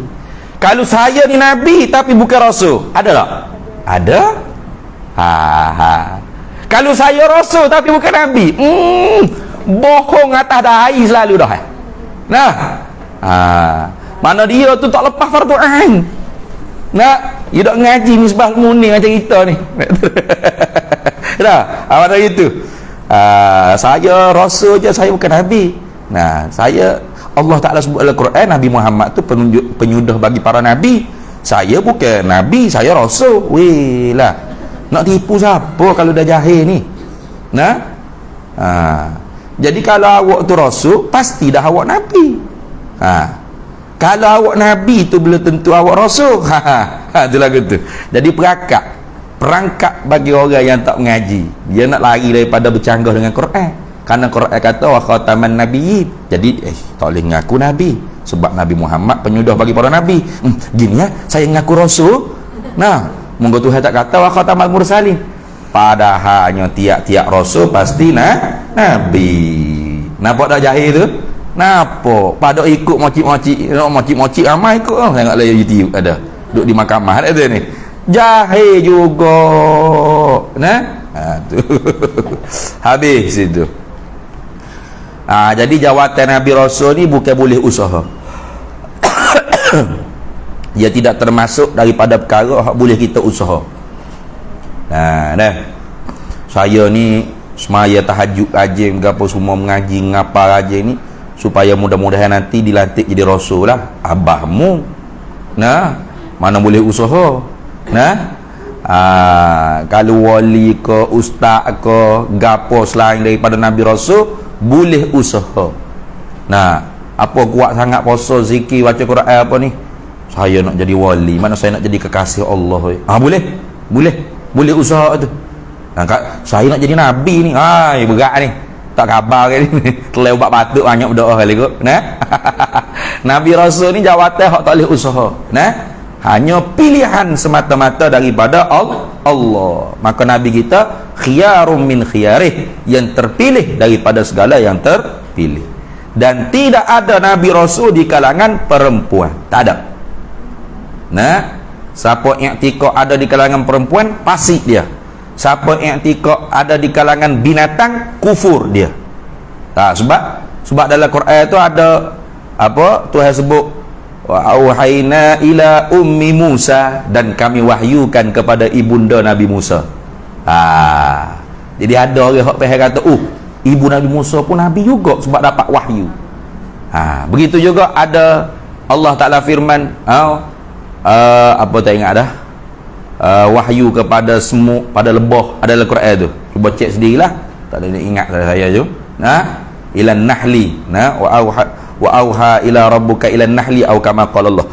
Kalau saya ni nabi tapi bukan rasul, ada tak? Ada. Kalau saya rasul tapi bukan nabi, bohong atas dahi selalu dah. Mana dia tu tak lepas fardu ain. Dia tak ngaji misbah muni macam kita ni. Mana itu? Saya rasul je, saya bukan nabi. Saya, Allah Ta'ala sebut dalam Quran, Nabi Muhammad tu penyudah bagi para nabi. Saya bukan nabi, saya rasul. Nak tipu siapa kalau dah jahil ni? Jadi kalau awak tu rasul, pasti dah awak nabi. Kalau awak nabi tu belum tentu awak rasul. Tu lagu tu. Jadi perangkap bagi orang yang tak mengaji, dia nak lari daripada bercanggah dengan Quran. Karena Quran kata wa khataman nabiyyin. Jadi tak boleh ngaku nabi, sebab Nabi Muhammad penyudah bagi para nabi. Gini saya ngaku rasul. Monggo Tuhan tak kata wa khatamal mursalin. Padahalnya tiap-tiap rasul pasti nabi. Nampak tak jahil tu? Nampak? Pada ikut moci-moci ramai ikut. Tengoklah YouTube ada. Duduk di mahkamah ada ni. Jahil juga. Tu. Habis itu. Jadi jawatan Nabi Rasul ni bukan boleh usaha. Dia tidak termasuk daripada perkara yang boleh kita usaha. Saya ni semaya tahajud rajin, gapo semua mengaji ngapa rajin ni supaya mudah-mudahan nanti dilantik jadi rasul lah. Abahmu mana boleh usaha. Kalau wali ke ustaz ke gapo selain daripada Nabi Rasul boleh usaha. Nah, apa kuat sangat puasa, zikir, baca Quran apa ni? Saya nak jadi wali, mana saya nak jadi kekasih Allah. Boleh usaha tu. Saya nak jadi nabi ni. Berat ni. Tak khabar ke ni. Telah ubat batuk banyak berdoa kali kot. Nah. Nabi Rasul ni jawatan hak tak boleh usaha. Nah. Hanya pilihan semata-mata daripada Allah. Maka Nabi kita khiyarum min khiyarih, yang terpilih daripada segala yang terpilih. Dan tidak ada Nabi Rasul di kalangan perempuan. Tak ada. Nah, siapa i'tikad ada di kalangan perempuan, fasik dia. Siapa i'tikad ada di kalangan binatang, kufur dia. Sebab dalam Quran tu ada apa? Tuhan sebut wa auhayna ila ummi Musa, dan kami wahyukan kepada ibunda Nabi Musa. Jadi ada orang hak faham kata, ibu Nabi Musa pun nabi juga sebab dapat wahyu. Begitu juga ada Allah Taala firman, apa tak ingat dah, wahyu kepada semut, pada lebah, ada dalam Quran tu. Cuba cek sendirilah, tak ada ingat saya je. Ilan nahli, wa auha ila rabbuka ilan nahli au kama qala Allah.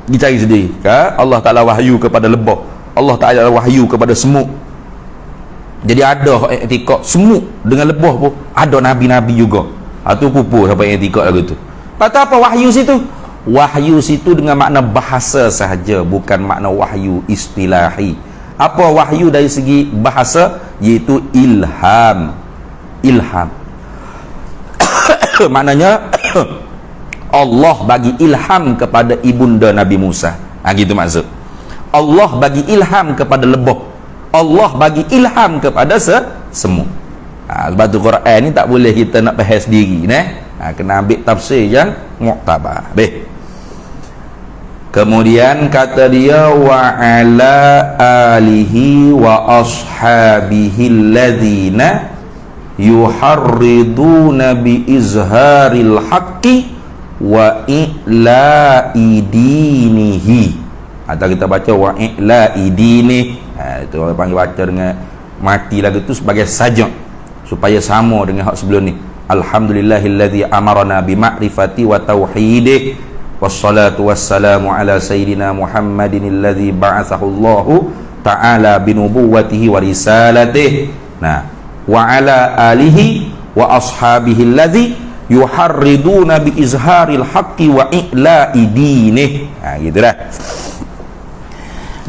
Dicari sendiri. Allah Taala wahyu kepada lebah, Allah Taala wahyu kepada semut. Jadi ada i'tikad semut dengan lebah pun ada nabi-nabi juga. Tu pupur sampai i'tikad lagu tu. Kata apa wahyu situ? Wahyu situ dengan makna bahasa sahaja, bukan makna wahyu istilahi. Apa wahyu dari segi bahasa? Iaitu ilham. Maknanya Allah bagi ilham kepada ibunda Nabi Musa. Gitu maksud. Allah bagi ilham kepada lebah, Allah bagi ilham kepada semut. Sebab tu Quran ni tak boleh kita nak bahas sendiri, kena ambil tafsir yang muktabar. Kemudian kata dia wa ala alihi wa ashabihi alladhina yuharriduna bi izharil haqqi wa i'la'i dinihi. Atau kita baca wa i'la'i dinihi. Itu orang panggil baca dengan mati lagu tu sebagai sajak supaya sama dengan hak sebelum ni. Alhamdulillahilladzi amarna bi ma'rifati wa tauhidih wassalatu wassalamu ala sayyidina Muhammadin alladzi ba'athahu Allahu ta'ala binubuwwatihi wa risalatih. Wa ala alihi wa ashabihi alladzi yuharriduna bi izharil haqqi wa i'la'i dinih. Gitu dah.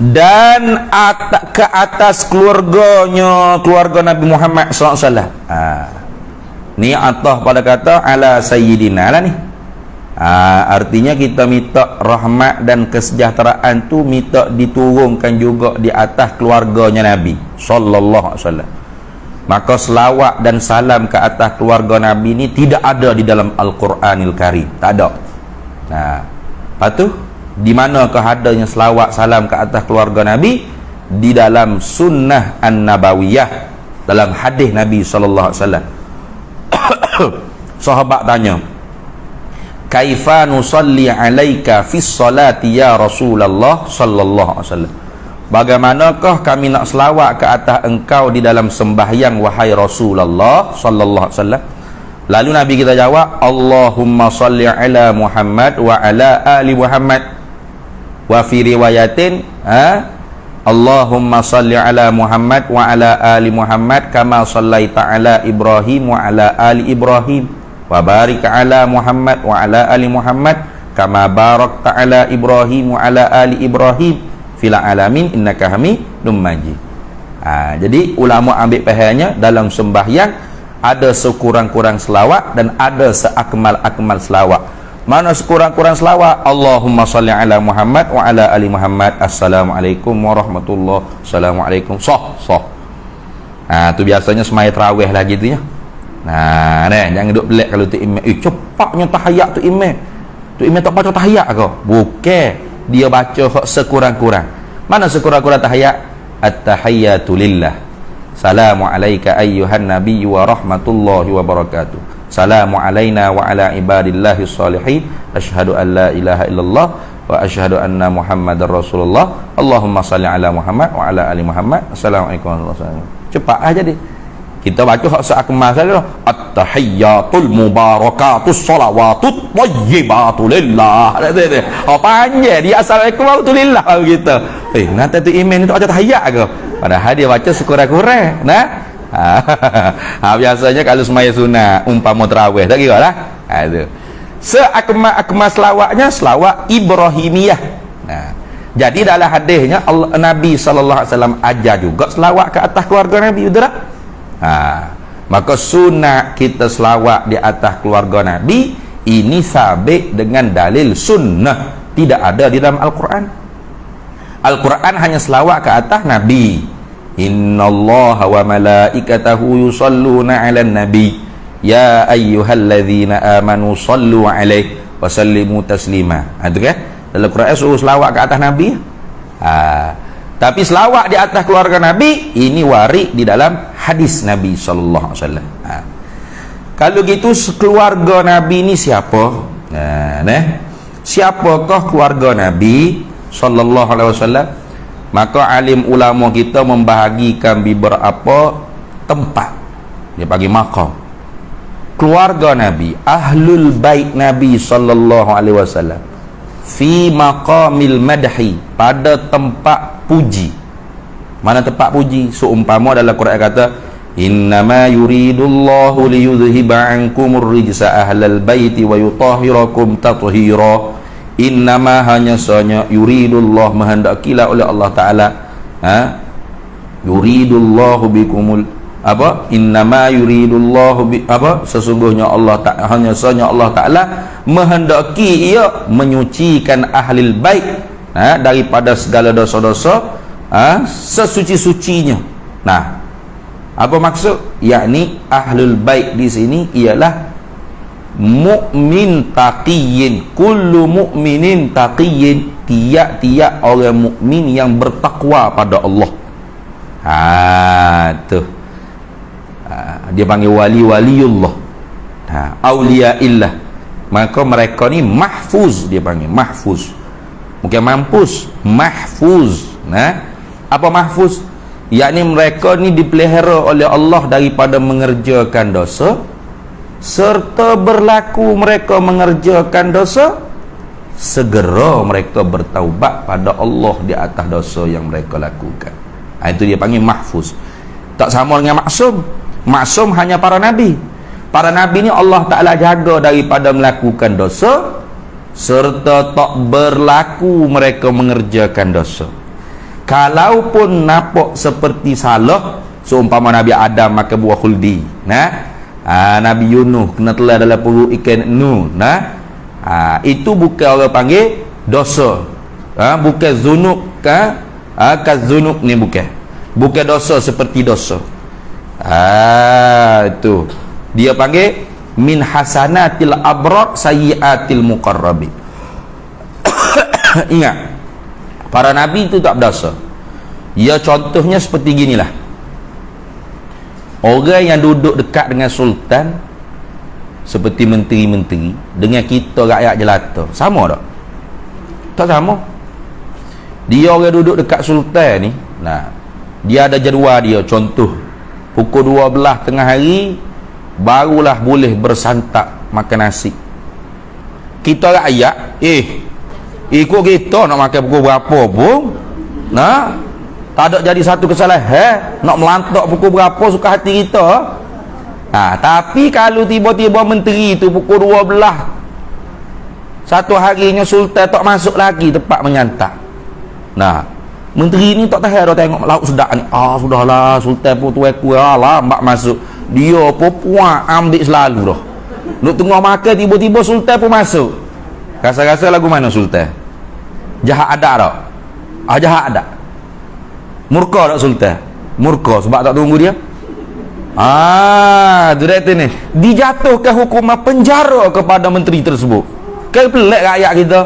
Dan ke atas keluarganya, keluarga Nabi Muhammad SAW. Ni atah pada kata ala sayyidina lah ni. Artinya kita minta rahmat dan kesejahteraan tu minta diturunkan juga di atas keluarganya Nabi sallallahu alaihi wasallam. Maka selawat dan salam ke atas keluarga Nabi ni tidak ada di dalam Al-Quranil Karim. Tak ada. Lepas tu di manakah adanya selawat salam ke atas keluarga Nabi? Di dalam sunnah an-nabawiyah, dalam hadis Nabi sallallahu alaihi wasallam. Sahabat tanya, kaifa nusalli alaika fis salati ya Rasulullah sallallahu alaihi wasallam? Bagaimanakah kami nak selawat ke atas engkau di dalam sembahyang wahai Rasulullah sallallahu alaihi wasallam? Lalu Nabi kita jawab, Allahumma salli ala Muhammad wa ala ali Muhammad. Wa fi riwayatin Allahumma salli ala Muhammad wa ala ali Muhammad kama sallaita ala Ibrahim wa ala ali Ibrahim wa barik ala Muhammad wa ala ali Muhammad kama barakta ala Ibrahim wa ala ali Ibrahim fil alamin innaka Hamidum Majid. Jadi ulama ambil pahamnya dalam sembahyang ada sekurang-kurang selawat dan ada seakmal-akmal selawat. Mana sekurang-kurang selawat? Allahumma salli ala Muhammad wa ala ali Muhammad. Assalamualaikum warahmatullahi. Assalamualaikum. Sah. Tu biasanya semaya tarawih lah gitu ya. Jangan duduk belak kalau tu imam. Cepatnya tahiyat tu imam. Tu imam tak baca tahiyat ke? Bukan. Dia baca sekurang-kurang. Mana sekurang-kurang tahiyat? At-tahiyyatu lillah. Salamu alayka ayyuhan nabiyyu wa rahmatullahi wa barakatuh. Salamu alayna wa ala ibadillahi salihin. Asyhadu an la ilaha illallah wa asyhadu anna Muhammadar Rasulullah. Allahumma salli ala Muhammad wa ala ali Muhammad. Assalamualaikum warahmatullahi wabarakatuh. Cepat aja deh. Kita baca hak seakmal saja. At-tahiyyatul mubarakatus shalawatut thayyibatul lillah. Oh panjang dia assalamualaikum warahmatullahi wabarakatuh gitu. Nanti tu iman itu ada tahiyat ke? Padahal dia baca sekurang-kurang. Nah. Biasanya kalau semaya sunat umpama tarawih tak kira lah. Itu. Seakmal selawatnya selawat Ibrahimiyah. Nah. Jadi dalam hadisnya Nabi sallallahu alaihi wasallam ajar juga selawat ke atas keluarga Nabi, betul tak? Maka sunat kita selawat di atas keluarga Nabi ini sabit dengan dalil sunnah, tidak ada di dalam Al-Quran. Al-Quran hanya selawat ke atas Nabi. Innallaha wa malaikatahu yusalluna 'alan nabi ya ayyuhalladzina amanu sallu 'alaihi wa sallimu taslima. Itu kan dalam Quran suruh selawat ke atas Nabi. Tapi selawat di atas keluarga Nabi ini warid di dalam hadis Nabi sallallahu alaihi wasallam. Kalau gitu keluarga Nabi ini siapa? Siapakah keluarga Nabi sallallahu alaihi wasallam? Maka alim ulama kita membahagikan beberapa tempat. Dia bagi maqam. Keluarga Nabi, ahlul bait Nabi sallallahu alaihi wasallam fi maqamil madhi, pada tempat puji. Mana tempat puji? Seumpama dalam Quran kata innama yuridullahu liyudhhiba ankumur rijsa ahlal baiti wa yutahhirakum tathhira. Innama hanya sanya yuridullah, menghendakilah oleh Allah Ta'ala, yuridullahu bikumul apa? Innama yuridullahu bi apa? Sesungguhnya Allah Ta'ala, hanya sanya Allah Ta'ala menghendaki ia menyucikan ahlil bait daripada segala dosa-dosa sesuci-sucinya. Nah, apa maksud? Yakni ahlul bait di sini ialah mukmin taqiyyin, kullu mukminin taqiyyin, tiap-tiap orang mukmin yang bertakwa pada Allah. Tu dia panggil wali-waliullah, auliaillah. Maka mereka ni mahfuz, dia panggil mahfuz, bukan mampus, mahfuz. Apa mahfuz? Yakni mereka ni dipelihara oleh Allah daripada mengerjakan dosa, serta berlaku mereka mengerjakan dosa, segera mereka bertaubat pada Allah di atas dosa yang mereka lakukan. Itu dia panggil mahfuz. Tak sama dengan maksum. Maksum hanya para nabi. Para nabi ni Allah Ta'ala jaga daripada melakukan dosa, serta tak berlaku mereka mengerjakan dosa. Kalaupun nampak seperti salah, seumpama Nabi Adam makan buah khuldi, Nabi Yunus kena telan dalam perut ikan nu, itu bukan orang panggil dosa, bukan zunub, kazunub ni bukan dosa seperti dosa. Itu dia panggil min hasanatil abrar sayyiatil muqarrabin. Ingat, para nabi itu tak berdosa. Ya, contohnya seperti ginilah. Orang yang duduk dekat dengan sultan seperti menteri-menteri dengan kita rakyat jelata, sama tak? Tak sama. Dia orang duduk dekat sultan ni, dia ada jadual dia. Contoh, pukul 12 tengah hari barulah boleh bersantap makan nasi. Kita rakyat ikut kita nak makan pukul berapa pun, tak ada jadi satu kesalahan, nak melantak pukul berapa suka hati kita. Tapi kalau tiba-tiba menteri tu pukul 12 satu harinya sultan tak masuk lagi tempat menyantap, menteri ni tak tahan dah tengok lauk sedap ni. Sudahlah, sultan pun tuaku lambat masuk. Dia pun puak ambil selalu dah. Nak tengah makan tiba-tiba sultan pun masuk. Rasa-rasa lagu mana sultan? Jahat ada tak? Jahat ada. Murka tak sultan? Murka sebab tak tunggu dia. Tu ni dijatuhkan hukuman penjara kepada menteri tersebut. Kan pelik rakyat kita.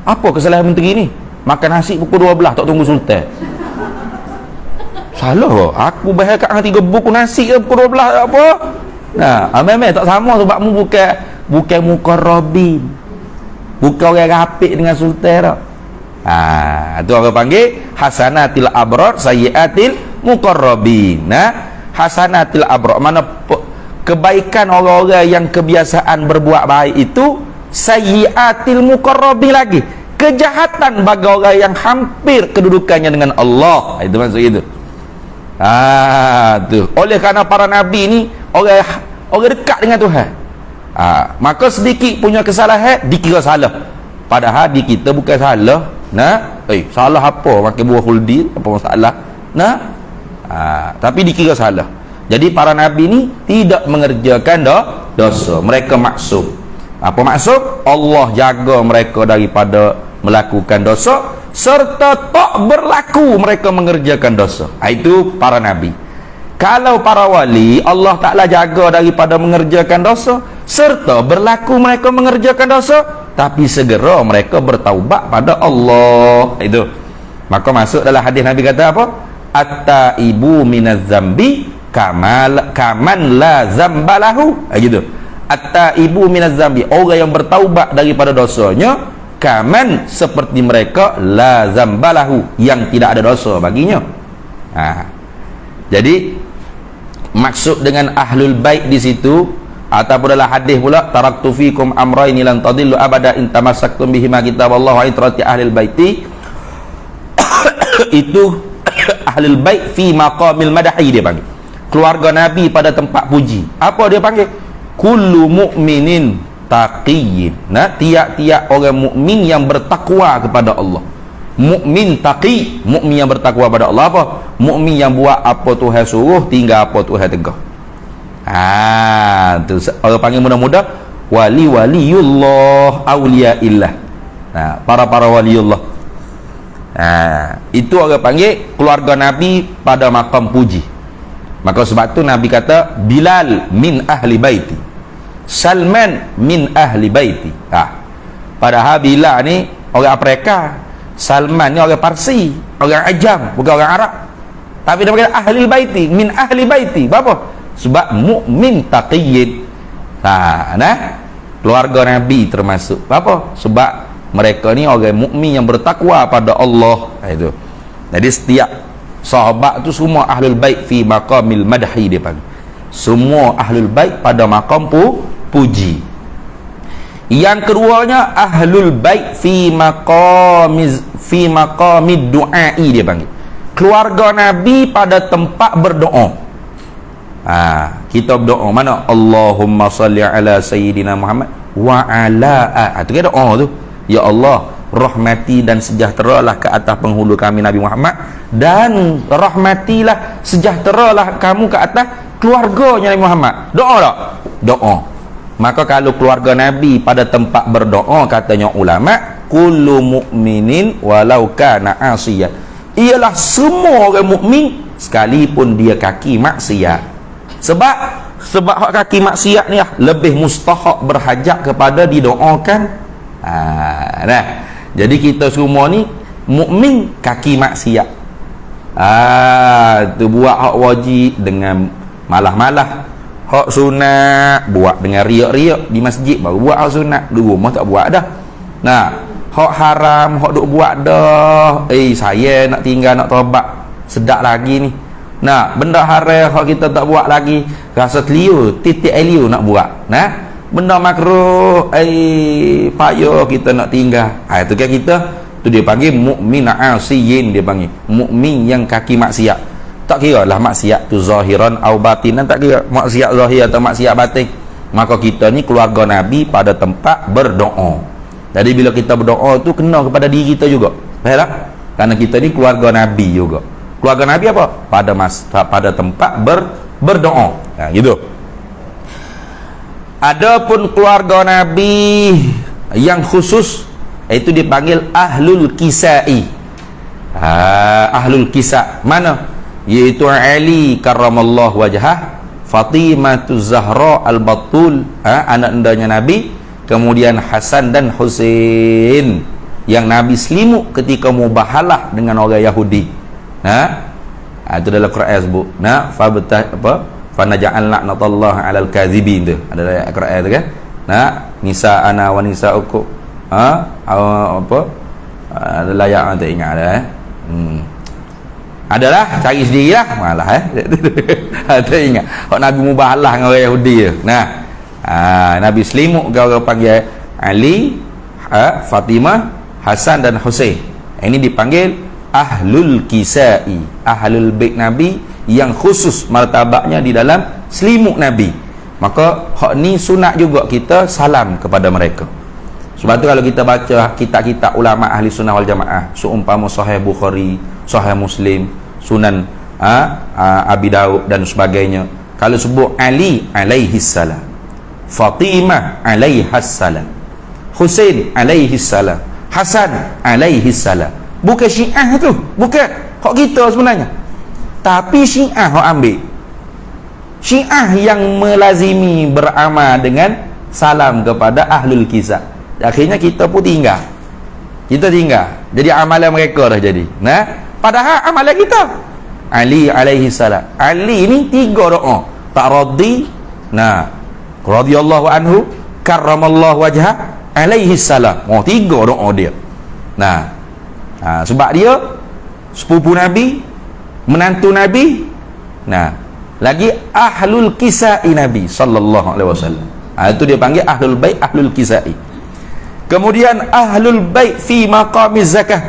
Apa kesalahan menteri ni? Makan nasi pukul 12 tak tunggu sultan. Salah. Aku bahaya kat hang 3 buku nasi ke pukul 12 apa? Memang tak sama sebab mu bukan muqarrabin. bukan orang rapik dengan sultan dah. Itu orang panggil hasanatil abrar sayyiatil muqarrabin. Hasanatil abrar mana kebaikan orang-orang yang kebiasaan berbuat baik itu, sayyiatil muqarrabin lagi kejahatan bagi orang yang hampir kedudukannya dengan Allah. Itu maksud itu. Tu. Oleh kerana para nabi ni orang dekat dengan Tuhan. Maka sedikit punya kesalahan dikira salah. Padahal di kita bukan salah. Salah apa? Makan buah khuldi, apa masalah? Tapi dikira salah. Jadi para nabi ni tidak mengerjakan dosa. Mereka maksum. Apa maksud? Allah jaga mereka daripada melakukan dosa serta tak berlaku mereka mengerjakan dosa. Itu para nabi. Kalau para wali, Allah Ta'ala jaga daripada mengerjakan dosa serta berlaku mereka mengerjakan dosa, tapi segera mereka bertaubat pada Allah. Itu. Maka masuk dalam hadis Nabi kata apa? At-taibu minaz zambi kaman la zambalahu. Gitu. At-taibu minaz zambi, orang yang bertaubat daripada dosanya, kaman seperti mereka la zambalahu, yang tidak ada dosa baginya. Jadi maksud dengan ahlul bait di situ, ataupun dalam hadis pula, taraktu fikum amraini lan tadillu abada in tamassaktum bihima kitaballah wa itrati ahlil baiti. Itu ahlul bait fi maqamil madahi dia panggil. Keluarga Nabi pada tempat puji. Apa dia panggil? Kullu mu'minin taqiyyin. Tiap-tiap orang mukmin yang bertakwa kepada Allah. Mukmin taqi, mukmin yang bertakwa pada Allah apa? Mukmin yang buat apa Tuhan suruh, tinggal apa Tuhan tegah. Tu orang panggil mudah-mudah waliullah auliyaillah. Para waliullah. Itu orang panggil keluarga Nabi pada makam puji. Maka sebab tu Nabi kata Bilal min ahli baiti, Salman min ahli baiti. Padahal Bilal ni orang Afrika, Salman ni orang Parsi, orang Ajam, bukan orang Arab. Tapi dia panggil ahli baiti, min ahli baiti. Apa? Sebab mukmin taqiyyin. Keluarga Nabi termasuk. Apa? Sebab mereka ni orang mukmin yang bertakwa pada Allah. Itu. Jadi setiap sahabat tu semua ahlul bait fi maqamil madhi dia panggil. Semua ahlul bait pada maqam puji. Yang keduanya ahlul bait fi maqamid du'ai dia panggil. Keluarga Nabi pada tempat berdoa. Kita berdoa mana? Allahumma salli ala sayyidina Muhammad wa ala itu kan doa tu. Ya Allah, rahmati dan sejahteralah ke atas penghulu kami Nabi Muhammad, dan rahmatilah sejahteralah kamu ke atas keluarganya Nabi Muhammad. Doa tak? Doa. Maka kalau keluarga Nabi pada tempat berdoa, katanya ulama, kullu mu'minin walau kana asiyat, ialah semua orang mukmin sekalipun dia kaki maksiat. Sebab hak kaki maksiat ni lebih mustahak berhajat kepada didoakan. Jadi kita semua ni mukmin kaki maksiat. Tu buat hak wajib dengan malah-malah, hak sunat buat dengan riak-riak di masjid, baru buat hak sunat, di rumah tak buat dah. Hak haram hak duk buat dah. Saya nak tinggal, nak taubat sedap lagi ni. Benda haram hak kita tak buat lagi, rasa keliu, titik eliu nak buat. Benda makruh payah kita nak tinggal. Itu kan kita tu dia panggil mukmin asiyin, dia panggil mukmin yang kaki maksiat. Tak kira lah maksiat tu zahiran atau batinan, tak kira maksiat zahir atau maksiat batin. Maka kita ni keluarga Nabi pada tempat berdoa. Jadi bila kita berdoa tu kena kepada diri kita juga. Faham tak? Karena kita ni keluarga Nabi juga. Keluarga Nabi apa? Pada tempat berdoa. Gitu. Adapun keluarga Nabi yang khusus, itu dipanggil ahlul kisai. Ahlul kisa mana? Iaitu Ali karramallahu wajhah, Fatimatu Zahra al-Batul, anak-andanya Nabi, kemudian Hasan dan Husain yang Nabi selimut ketika mubahalah dengan orang Yahudi. Itu dalam Quran sebut. Fanaja'al la'natullah 'alal kadzibin tu. Ada ayat Quran tu kan. Nisa ana wa nisa'ukum Ada layak tak ingat dah adalah cari sendirilah malah tak ingat hak Nabi mubahalah dengan orang Yahudi je. Nabi selimut ke orang panggil Ali, Fatimah, Hasan dan Husain. Ini dipanggil Ahlul Kisai, Ahlul Bait Nabi yang khusus martabaknya di dalam selimut Nabi. Maka hak ni sunat juga kita salam kepada mereka. Sebab tu kalau kita baca kitab-kitab ulama ahli sunnah wal jamaah, seumpama Sahih Bukhari, Sahih Muslim, Sunan Abi Daud dan sebagainya, kalau sebut Ali alaihi salam, Fatimah alaihi salam, Husain alaihi salam, Hasan alaihi salam, bukan Syiah tu, bukan hak kita sebenarnya, tapi Syiah hak ambil. Syiah yang melazimi beramal dengan salam kepada ahlul kisah. Akhirnya kita pun tinggal. Jadi amalan mereka dah jadi. Padahal amalan kita Ali alaihi salam. Ali ni 3 doa. Ta'radhi, radhiyallahu anhu, karramallahu wajhah, alaihi salam. 3 doa dia. Sebab dia sepupu Nabi, menantu Nabi, lagi ahlul kisai Nabi sallallahu alaihi wasallam. Itu dia panggil ahlul bait, ahlul kisai. Kemudian ahlul bait fi maqamiz zakah.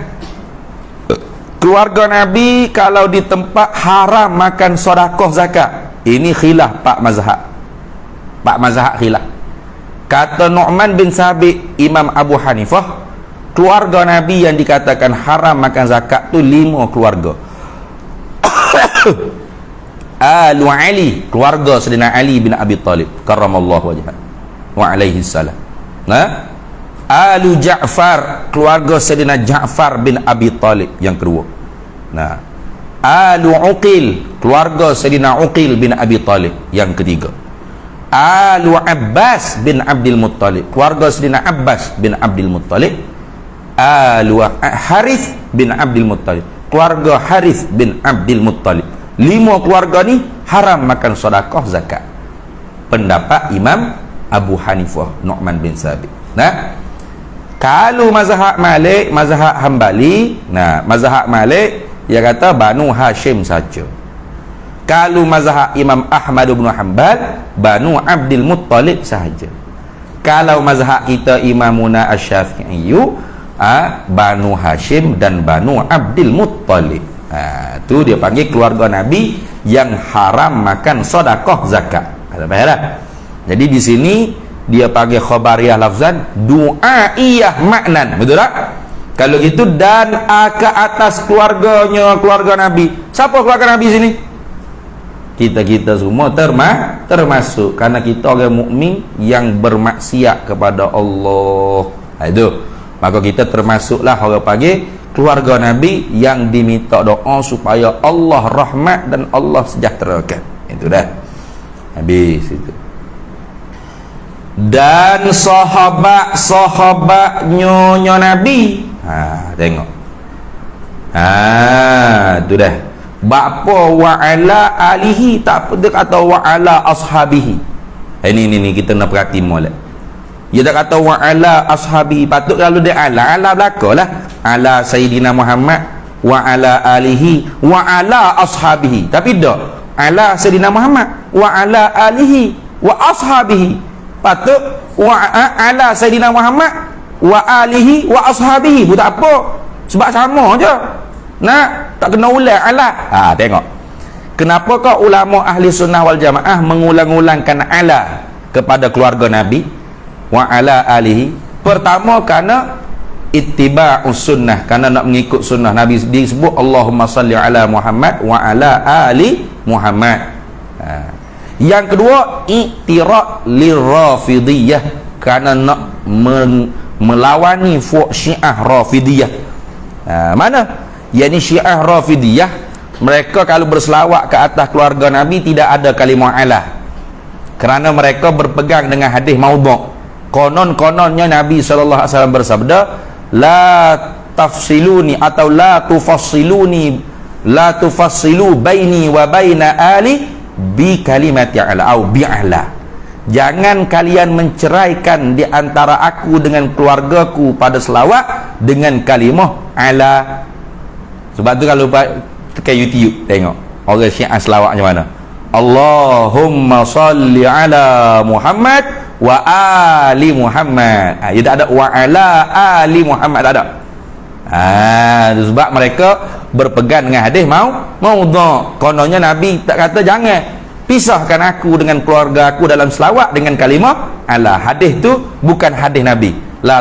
Keluarga Nabi kalau di tempat haram makan sedekah zakat. Ini khilaf Pak Mazhab khilaf. Kata Nu'man bin Sabit, Imam Abu Hanifah, keluarga Nabi yang dikatakan haram makan zakat tu 5 keluarga. Alu Ali, keluarga Sayyidina Ali bin Abi Talib karramallahu wajhah wa alaihi salam. Alu Ja'far, keluarga Sayyidina Ja'far bin Abi Talib yang kedua. Alu Uqil, keluarga Sayyidina Uqil bin Abi Talib yang ketiga. Alu Abbas bin Abdul Muttalib, keluarga Sayyidina Abbas bin Abdul Muttalib. Alu Harith bin Abdul Muttalib, keluarga Harith bin Abdul Muttalib. 5 keluarga ni haram makan sedekah zakat. Pendapat Imam Abu Hanifah, Nu'man bin Sabit. Kalau mazhab Malik, mazhab Hambali, mazhab Malik dia kata Banu Hashim saja. Kalau mazhab Imam Ahmad bin Hanbal, Banu Abdul Muttalib sahaja. Kalau mazhab kita Imamuna Asy-Syafi'i, Banu Hashim dan Banu Abdul Muttalib. Tu dia panggil keluarga Nabi yang haram makan sedekah zakat. Ada faham? Jadi di sini dia panggil khabariyah lafzan, du'aiyah maknan. Betul tak? Kalau gitu, dan ke atas keluarganya keluarga Nabi. Siapa keluarga Nabi sini? Kita semua termasuk, karena kita orang mukmin yang bermaksiat kepada Allah. Itu. Maka kita termasuklah orang panggil keluarga Nabi yang diminta doa supaya Allah rahmat dan Allah sejahterakan. Itu dah. Habis itu. Dan sahabat nyonya Nabi, tengok, tu dah. Bapa wa ala alihi, tak apa dia kata wa ala ashabihi. Ini kita nak perhati molek. Dia tak kata wa ala ashabihi. Patut kalau dia ala belakalah. Ala Sayyidina Muhammad wa ala alihi wa ala ashabihi. Tapi dak ala Sayyidina Muhammad wa ala alihi wa ashabihi. Patut wa ala Sayyidina Muhammad wa alihi wa ashabihi. Buat apa? Sebab sama je. Tak kena ulang ala. Tengok. Kenapa kau ulama ahli sunnah wal jamaah mengulang-ulangkan ala kepada keluarga Nabi wa ala alihi? Pertama, kerana ittiba'us sunnah, kerana nak mengikut sunnah Nabi. Disebut Allahumma salli ala Muhammad wa ala ali Muhammad. Yang kedua, i'tiraq lirrafidiyah, kerana nak melawani Syiah Rafidiyah. Mana? Yani Syiah Rafidiyah, mereka kalau berselawat ke atas keluarga Nabi tidak ada kalimah ala, kerana mereka berpegang dengan hadis maudhu'. Konon-kononnya Nabi SAW bersabda, la tafsiluni atau la tufassilu baini wa baina ali bi kalimati ala au bi ala. jangan kalian menceraikan di antara aku dengan keluargaku pada selawat dengan kalimah ala. Sebab tu kalau tekan YouTube tengok orang Syiah selawat macam mana. Allahumma salli ala Muhammad wa ali Muhammad. Dia tak ada wa ala ali Muhammad, tak ada. Sebab mereka berpegang dengan hadis maudhu'. Kononnya Nabi tak kata jangan pisahkan aku dengan keluarga aku dalam selawat dengan kalimah ala. Hadis tu bukan hadis Nabi. La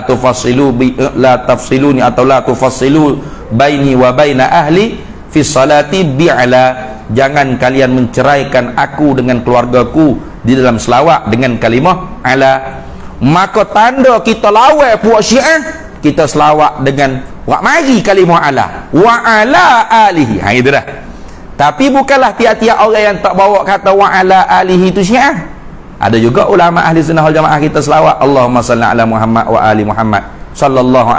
tafsiluni atau la tufassilu baini wa baina ahli fi salati bi ala. Jangan kalian menceraikan aku dengan keluargaku di dalam selawat dengan kalimah ala. Maka tanda kita lawan puak Syiah, kita selawat dengan wa mari kalimah ala wa ala alihi. Itu dah. Tapi bukanlah tiap-tiap orang yang tak bawa kata wa ala alihi itu Syiah. Ada juga ulama ahli sunnah wal jamaah kita selawat Allahumma salli ala Muhammad wa ali Muhammad sallallahu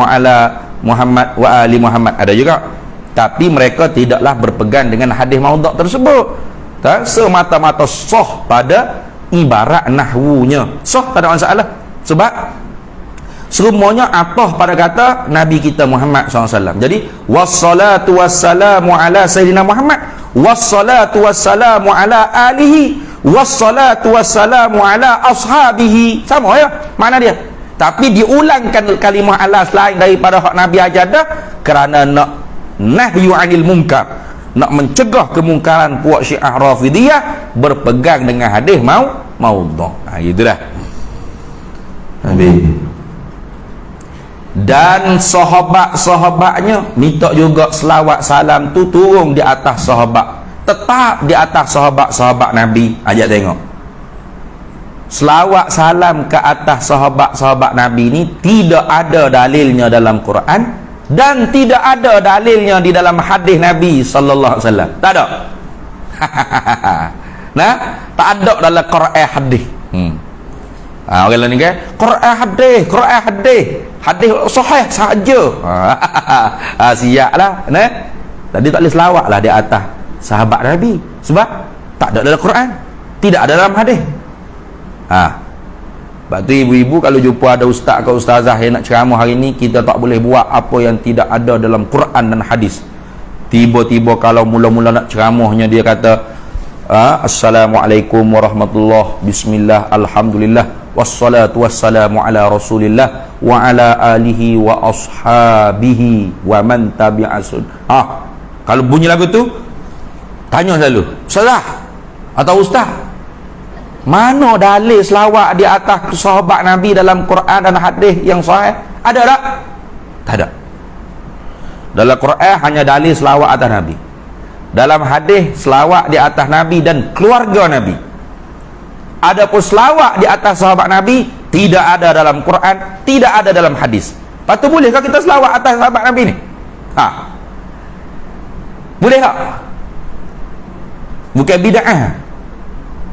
ala Muhammad wa ali Muhammad. Ada juga. Tapi mereka tidaklah berpegang dengan hadis maudhu' tersebut. Semata-mata sah pada ibarat nahwunya, sah, tak ada masalah. Sebab semuanya atah pada kata Nabi kita Muhammad SAW. Jadi wassalatu wassalamu ala Sayyidina Muhammad, wassalatu wassalamu ala alihi, wassalatu wassalamu ala ashabihi. Sama ya mana dia. Tapi diulangkan kalimah ala selain daripada hak Nabi ajar dah, kerana nak nahyu anil munkar, nak mencegah kemungkaran puak Syiah Rafidiyah berpegang dengan hadis maudhu'. Itulah. Dan sahabat-sahabatnya minta juga selawat salam tu turun di atas sahabat, tetap di atas sahabat-sahabat Nabi. Ajak tengok selawat salam ke atas sahabat-sahabat Nabi ni tidak ada dalilnya dalam Quran dan tidak ada dalilnya di dalam hadis Nabi sallallahu alaihi wasallam. Tak ada. Nah, tak ada dalam Quran hadis. Orang lain ni kan Quran hadis sahih saja. Siaplah. Nah, tadi tak boleh selawatlah di atas sahabat Nabi sebab tak ada dalam Quran, tidak ada dalam hadis. Sebab tu ibu-ibu kalau jumpa ada ustaz ke ustazah yang nak ceramah hari ni, kita tak boleh buat apa yang tidak ada dalam Quran dan hadis. Tiba-tiba kalau mula-mula nak ceramahnya dia kata Assalamualaikum warahmatullahi bismillah alhamdulillah wassalatu wassalamu ala rasulillah wa ala alihi wa ashabihi wa man tabi'asun. Kalau bunyi lagu tu tanya selalu, ustazah atau ustaz, mana dalil selawat di atas sahabat Nabi dalam Quran dan hadis yang sahih? Ada tak? Tak ada. Dalam Quran hanya dalil selawat atas Nabi. Dalam hadis selawat di atas Nabi dan keluarga Nabi. Adapun selawat di atas sahabat Nabi tidak ada dalam Quran, tidak ada dalam hadis. Patut bolehkah kita selawat atas sahabat Nabi ni? Boleh tak? Bukan bid'ah.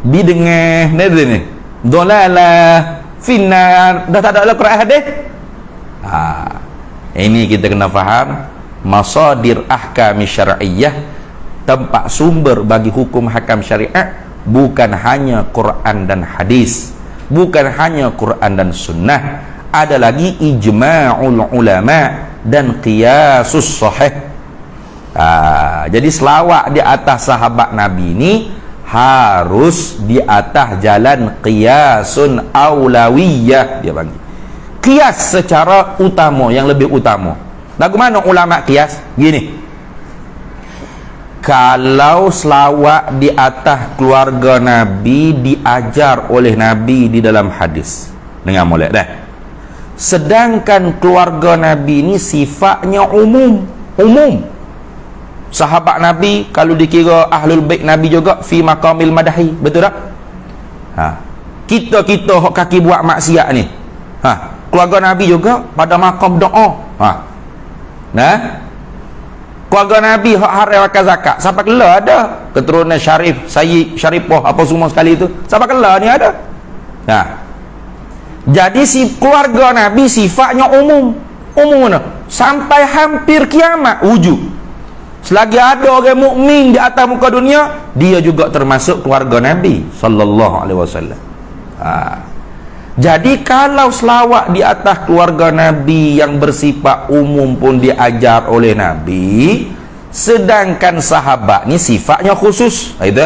Bid'ah ni dolalah finnar, dah tak ada dalam Quran hadis. Ini kita kena faham masadir ahkam syar'iyyah, tempat sumber bagi hukum hakam syariat bukan hanya Quran dan hadis, bukan hanya Quran dan sunnah, ada lagi ijma'ul ulama dan qiyasus sahih. Jadi selawat di atas sahabat Nabi ni harus di atas jalan qiyasun aulawiyah, dia panggil qiyas secara utama, yang lebih utama. Lagu mana ulama qiyas? Gini, kalau selawat di atas keluarga Nabi diajar oleh Nabi di dalam hadis, dengar molek dah. Sedangkan keluarga Nabi ni sifatnya umum. Sahabat Nabi kalau dikira ahlul bait Nabi juga fi maqamil madahi, betul tak? Kita hok kaki buat maksiat ni, keluarga Nabi juga pada maqam doa. Keluarga Nabi hak haram makan zakat, siapa kala ada keturunan Syarif, Sayyid, Syarifah apa semua sekali itu, siapa kala ni ada. Jadi si keluarga Nabi sifatnya umum mana? Sampai hampir kiamat wujud. Selagi ada orang mukmin di atas muka dunia, dia juga termasuk keluarga Nabi sallallahu alaihi wasallam. Jadi kalau selawat di atas keluarga Nabi yang bersifat umum pun diajar oleh Nabi, sedangkan sahabat ni sifatnya khusus. Itu.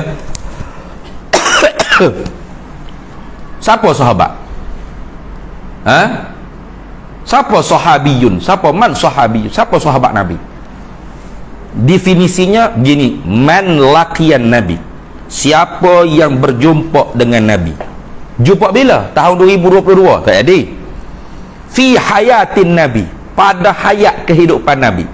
Siapa sahabat? Siapa sahabiyun? Siapa man sahabiyun? Siapa sahabat Nabi? Definisinya gini, man laqiyan Nabi, siapa yang berjumpa dengan Nabi. Jumpa bila? Tahun 2022 tak jadi. Fi hayatin Nabi, pada hayat kehidupan Nabi.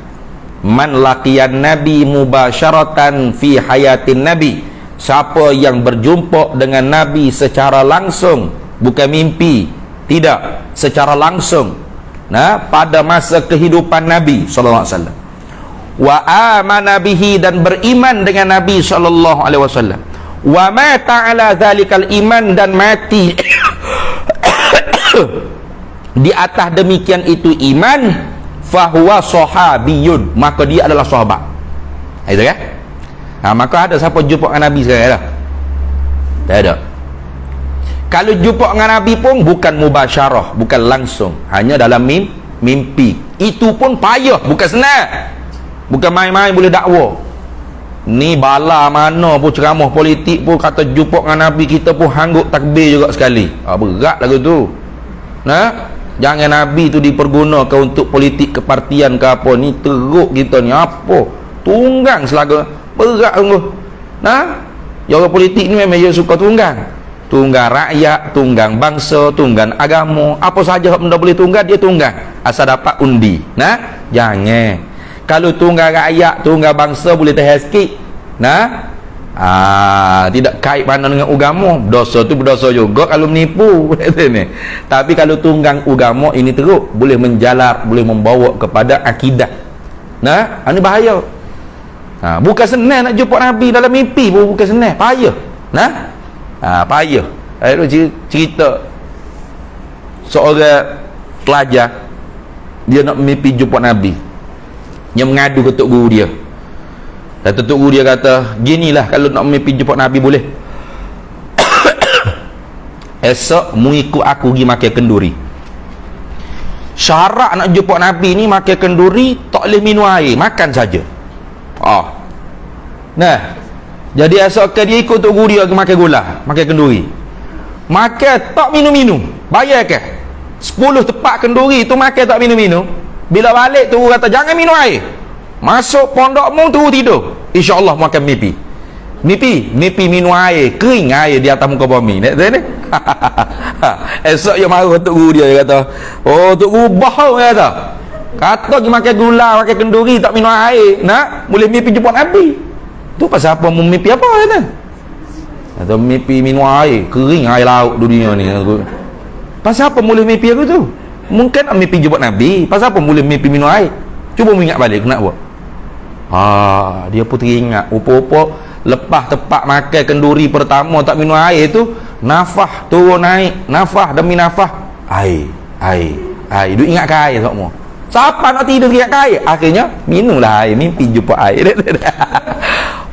Man laqiyan Nabi mubasyaratan fi hayatin Nabi, siapa yang berjumpa dengan Nabi secara langsung, bukan mimpi, tidak, secara langsung, pada masa kehidupan Nabi sallallahu alaihi wasallam. Wa amana bihi, dan beriman dengan Nabi sallallahu alaihi wasallam. Wa mata ala zalikal iman, dan mati di atas demikian itu iman, fahuwa sahabiyun, maka dia adalah sahabat. Itu kan? Maka ada siapa jumpa dengan Nabi sekarang dah? Tak ada. Kalau jumpa dengan Nabi pun bukan mubasyarah, bukan langsung, hanya dalam mimpi. Itu pun payah, bukan senang. Bukan main-main boleh dakwa. Ni bala mana pun ceramah politik pun kata jumpa dengan Nabi, kita pun hanggut takbir juga sekali. Berat lagu tu. Jangan Nabi tu dipergunakan untuk politik kepartian ke apa. Ni teruk kita ni apa? Tunggang selaga. Berat sungguh. Orang politik ni memang dia suka tunggang. Tunggang rakyat, tunggang bangsa, tunggang agama, apa saja benda boleh tunggang dia tunggang, asal dapat undi. Jangan. Kalau tunggang rakyat, tunggang bangsa boleh tahan sikit. Tidak kait mana dengan agama, dosa tu berdosa juga kalau menipu. Tapi kalau tunggang agama ini teruk, boleh menjalar, boleh membawa kepada akidah. Ini bahaya. Bukan senang nak jumpa Nabi dalam mimpi pun, bukan senang, payah. Payah. Itu cerita seorang pelajar, dia nak mimpi jumpa Nabi. Dia mengadu ke tok guru dia. Dan tok guru dia kata, ginilah kalau nak mimpi jumpa Nabi boleh. Esok mu ikut aku pergi makan kenduri. Syarat nak jumpa Nabi ni makan kenduri, tak boleh minum air, makan saja. Jadi esok dia ikut tok guru dia pergi makan gula, makan kenduri. Makan tak minum-minum. Bayar ke? 10 tepat kenduri tu makan tak minum-minum. Bila balik tu kata jangan minum air, masuk pondokmu tu tidur, InsyaAllah makan mimpi minum air, kering air di atas muka bumi. Esok dia marah tok guru dia kata, tok guru bahau kata pergi makan gula, makan kenduri, tak minum air, boleh mimpi jumpa Nabi. Tu pasal apa mimpi apa kata? Kata mimpi minum air, kering air laut dunia ni. Pasal apa boleh mimpi aku tu? Mungkin nak mimpi jumpa Nabi, pasal apa boleh mimpi minum air? Cuba mengingat balik, kenapa buat? Dia pun teringat, rupa-rupa lepas tepat makan kenduri pertama tak minum air tu, nafah turun naik, nafah demi nafah, air. Duk ingat ke air semua. Siapa nak tidur ingat ke air? Akhirnya minumlah air, mimpi jumpa air.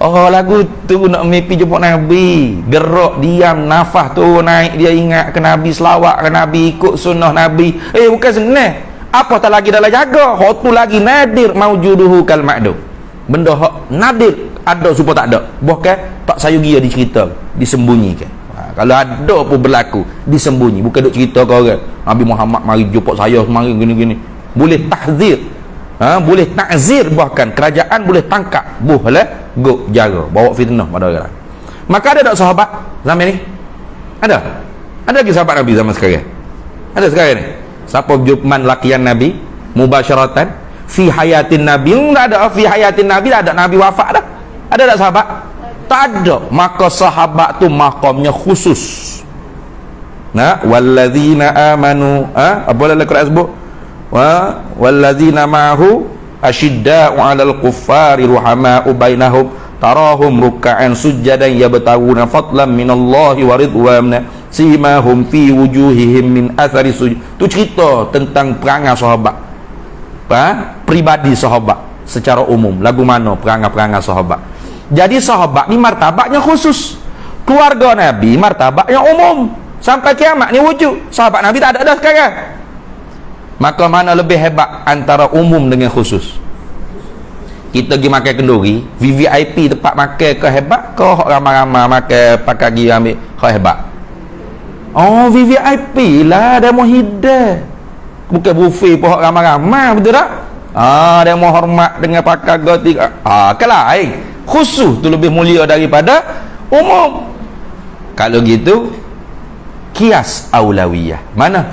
Lagu tu nak mimpi jumpa Nabi, gerak diam, nafah turun naik, dia ingat ke Nabi, selawat ke Nabi, ikut sunnah Nabi. Bukan senang. Apa tak lagi dalam jaga, hak tu lagi nadir maujuduhu kal ma'dum. Benda hak nadir ada supaya tak ada, bahkan tak sayur dia dicerita, disembunyikan. Kalau ada pun berlaku disembunyi, bukan duk cerita ke orang Nabi Muhammad mari jumpa saya mari gini-gini. Boleh tahzir, boleh takzir, bahkan kerajaan boleh tangkap, boleh jaga, bawa fitnah pada orang. Maka ada tak sahabat zaman ni? Ada lagi sahabat Nabi zaman sekarang? Ada sekarang ni? Siapa man laqiyan Nabi mubasyaratan fi hayatin Nabi? Tak ada. Fi hayatin Nabi tak ada, Nabi wafat dah. Ada tak sahabat? Tak ada. Maka sahabat tu makamnya khusus. Walladzina amanu, apa dalam Quran sebut? Walladzina ma'ahu asyidda'u 'alal kuffari ruhama'u bainahum tarahum ruk'an sujjadan yabtaguna fadlan minallahi wa ridwana simahum fi wujuhihim min athari sujud. Tu cerita tentang perangai sahabat, pribadi sahabat. secara umum. Lagu mana perangai-perangai sahabat. Jadi sahabat ni martabatnya khusus. Keluarga Nabi martabatnya umum. Sampai kiamat ni wujud. Sahabat Nabi tak ada dah sekarang. Maka mana lebih hebat antara umum dengan khusus? Kita pergi makan kenduri, VVIP tempat makan ke hebat ke ramai-ramai makan pakai pergi ambil ke hebat? Oh, VVIP lah, dia mau hiddah. Bukan buffet pun ramai-ramai, betul tak? Dia mau hormat dengan pakai gotik. Kan lain. Khusus tu lebih mulia daripada umum. Kalau gitu, kias aulawiyah. Mana?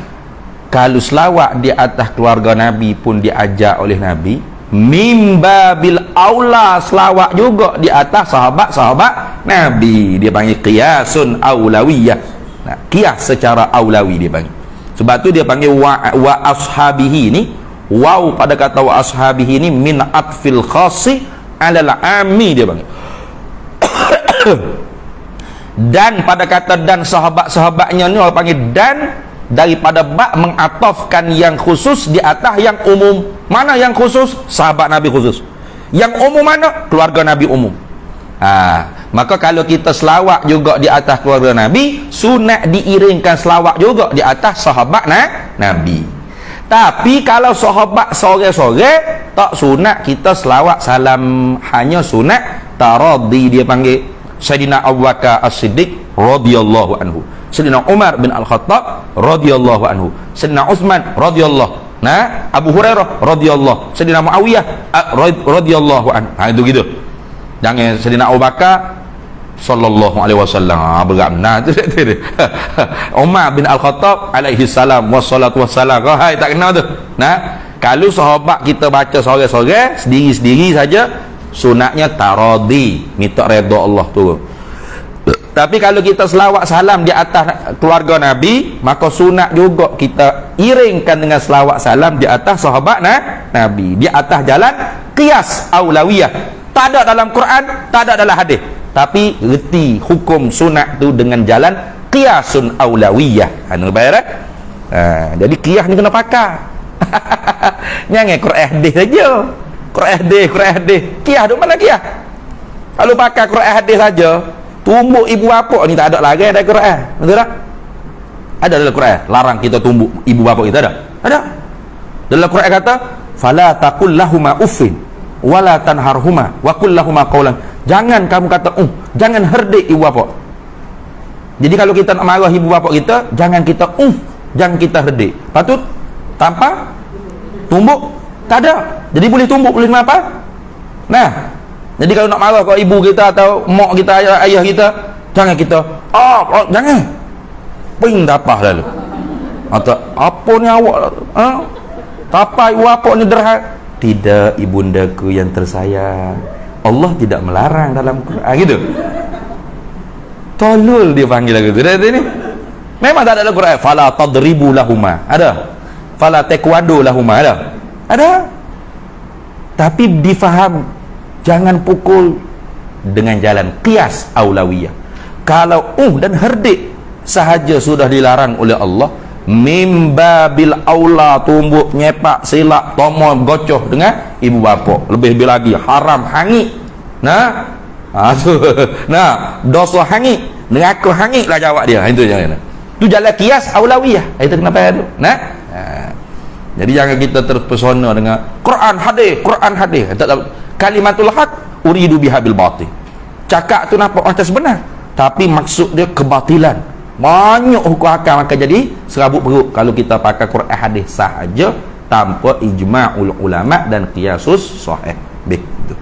Kalau selawat di atas keluarga Nabi pun diajar oleh Nabi, mimbabil aula selawat juga di atas sahabat-sahabat Nabi. Dia panggil qiyasun aulawiyah. Nah, qiyas secara aulawi dia panggil. Sebab tu dia panggil wa ashabihi ni, waw pada kata wa ashabihi ni min atfil khasi alal ami dia panggil. Dan pada kata dan sahabat-sahabatnya ni orang panggil dan daripada bak mengatafkan yang khusus di atas yang umum. Mana yang khusus? Sahabat Nabi khusus. Yang umum mana? Keluarga Nabi umum. Maka kalau kita selawat juga di atas keluarga Nabi, sunat diiringkan selawat juga di atas sahabat Nabi. Tapi kalau sahabat sore-sore, tak sunat kita selawat salam, hanya sunat taradhi dia panggil. Sayyidina Abu Bakar As-Siddiq radhiyallahu anhu, Sayyidina Umar bin Al-Khattab radhiyallahu anhu, Sayyidina Utsman radhiyallahu, Abu Hurairah radhiyallahu, Sayyidina Muawiyah radhiyallahu anhu. Itu gitu. Jangan Sayyidina Abu Bakar sallallahu alaihi wasallam. Berat benar tu. Umar bin Al-Khattab alaihi salam wassalatu wassalam. Hai, tak kenal tu. Kalau sahabat kita baca sore-sore sendiri-sendiri saja, sunatnya taradhi, minta redha Allah tu. Tapi kalau kita selawat salam di atas keluarga Nabi, maka sunat juga kita iringkan dengan selawat salam di atas sahabat Nabi, di atas jalan qiyas aulawiyah. Tak ada dalam Quran, tak ada dalam hadis, tapi reti hukum sunat tu dengan jalan qiyasun aulawiyah. Bayar jadi qiyas ni kena pakar. Jangan Quran hadis saja. Quran hadis. Qiyas tu mana qiyas? Kalau pakai Quran hadis saja, tumbuk ibu bapa ni tak ada lagi dalam Quran. Betul tak? Ada dalam Quran larang kita tumbuk ibu bapa kita, ada? Ada. Dalam Quran kata, fala taqul lahuma uffin wala tanharhuma wa qul lahuma qawlan. Jangan kamu kata jangan herdik ibu bapa. Jadi kalau kita nak marah ibu bapa kita, jangan kita jangan kita herdik. Patut tanpa tumbuk, tak ada. Jadi boleh tumbuk, boleh apa? Jadi kalau nak marah ke ibu kita atau mak kita, ayah kita, jangan kita jangan ping dapah lalu. Atau apa ni awak tapai apa ni derhak. Tidak, ibundaku yang tersayang, Allah tidak melarang dalam Quran gitu. Tolol dia panggil lagu tu. Ini memang tak ada dalam Quran. Fala tadribu lahuma, ada. Fala taekwondo lahuma, ada. Ada. Tapi difaham, jangan pukul dengan jalan qiyas aulawiyah. Kalau dan herdik sahaja sudah dilarang oleh Allah, mimbabil aula tumbuk, nyepak, silap, tomol, gocoh dengan ibu bapa. Lebih-lebih lagi haram hangit. Dosa hangit, mengaku hangit lah jawab dia. Itu jangan. Itu jalan qiyas aulawiyah. Itu kenapa tu? Jadi jangan kita terpesona dengan Quran hadis. Kalimatul haq uridu biha bil batil. Cakap tu nampak atas benar, tapi maksud dia kebatilan. Banyak hukum akal maka jadi serabut perut kalau kita pakai Quran hadis sahaja tanpa ijma'ul ulama dan qiyasus sahih. Begitu.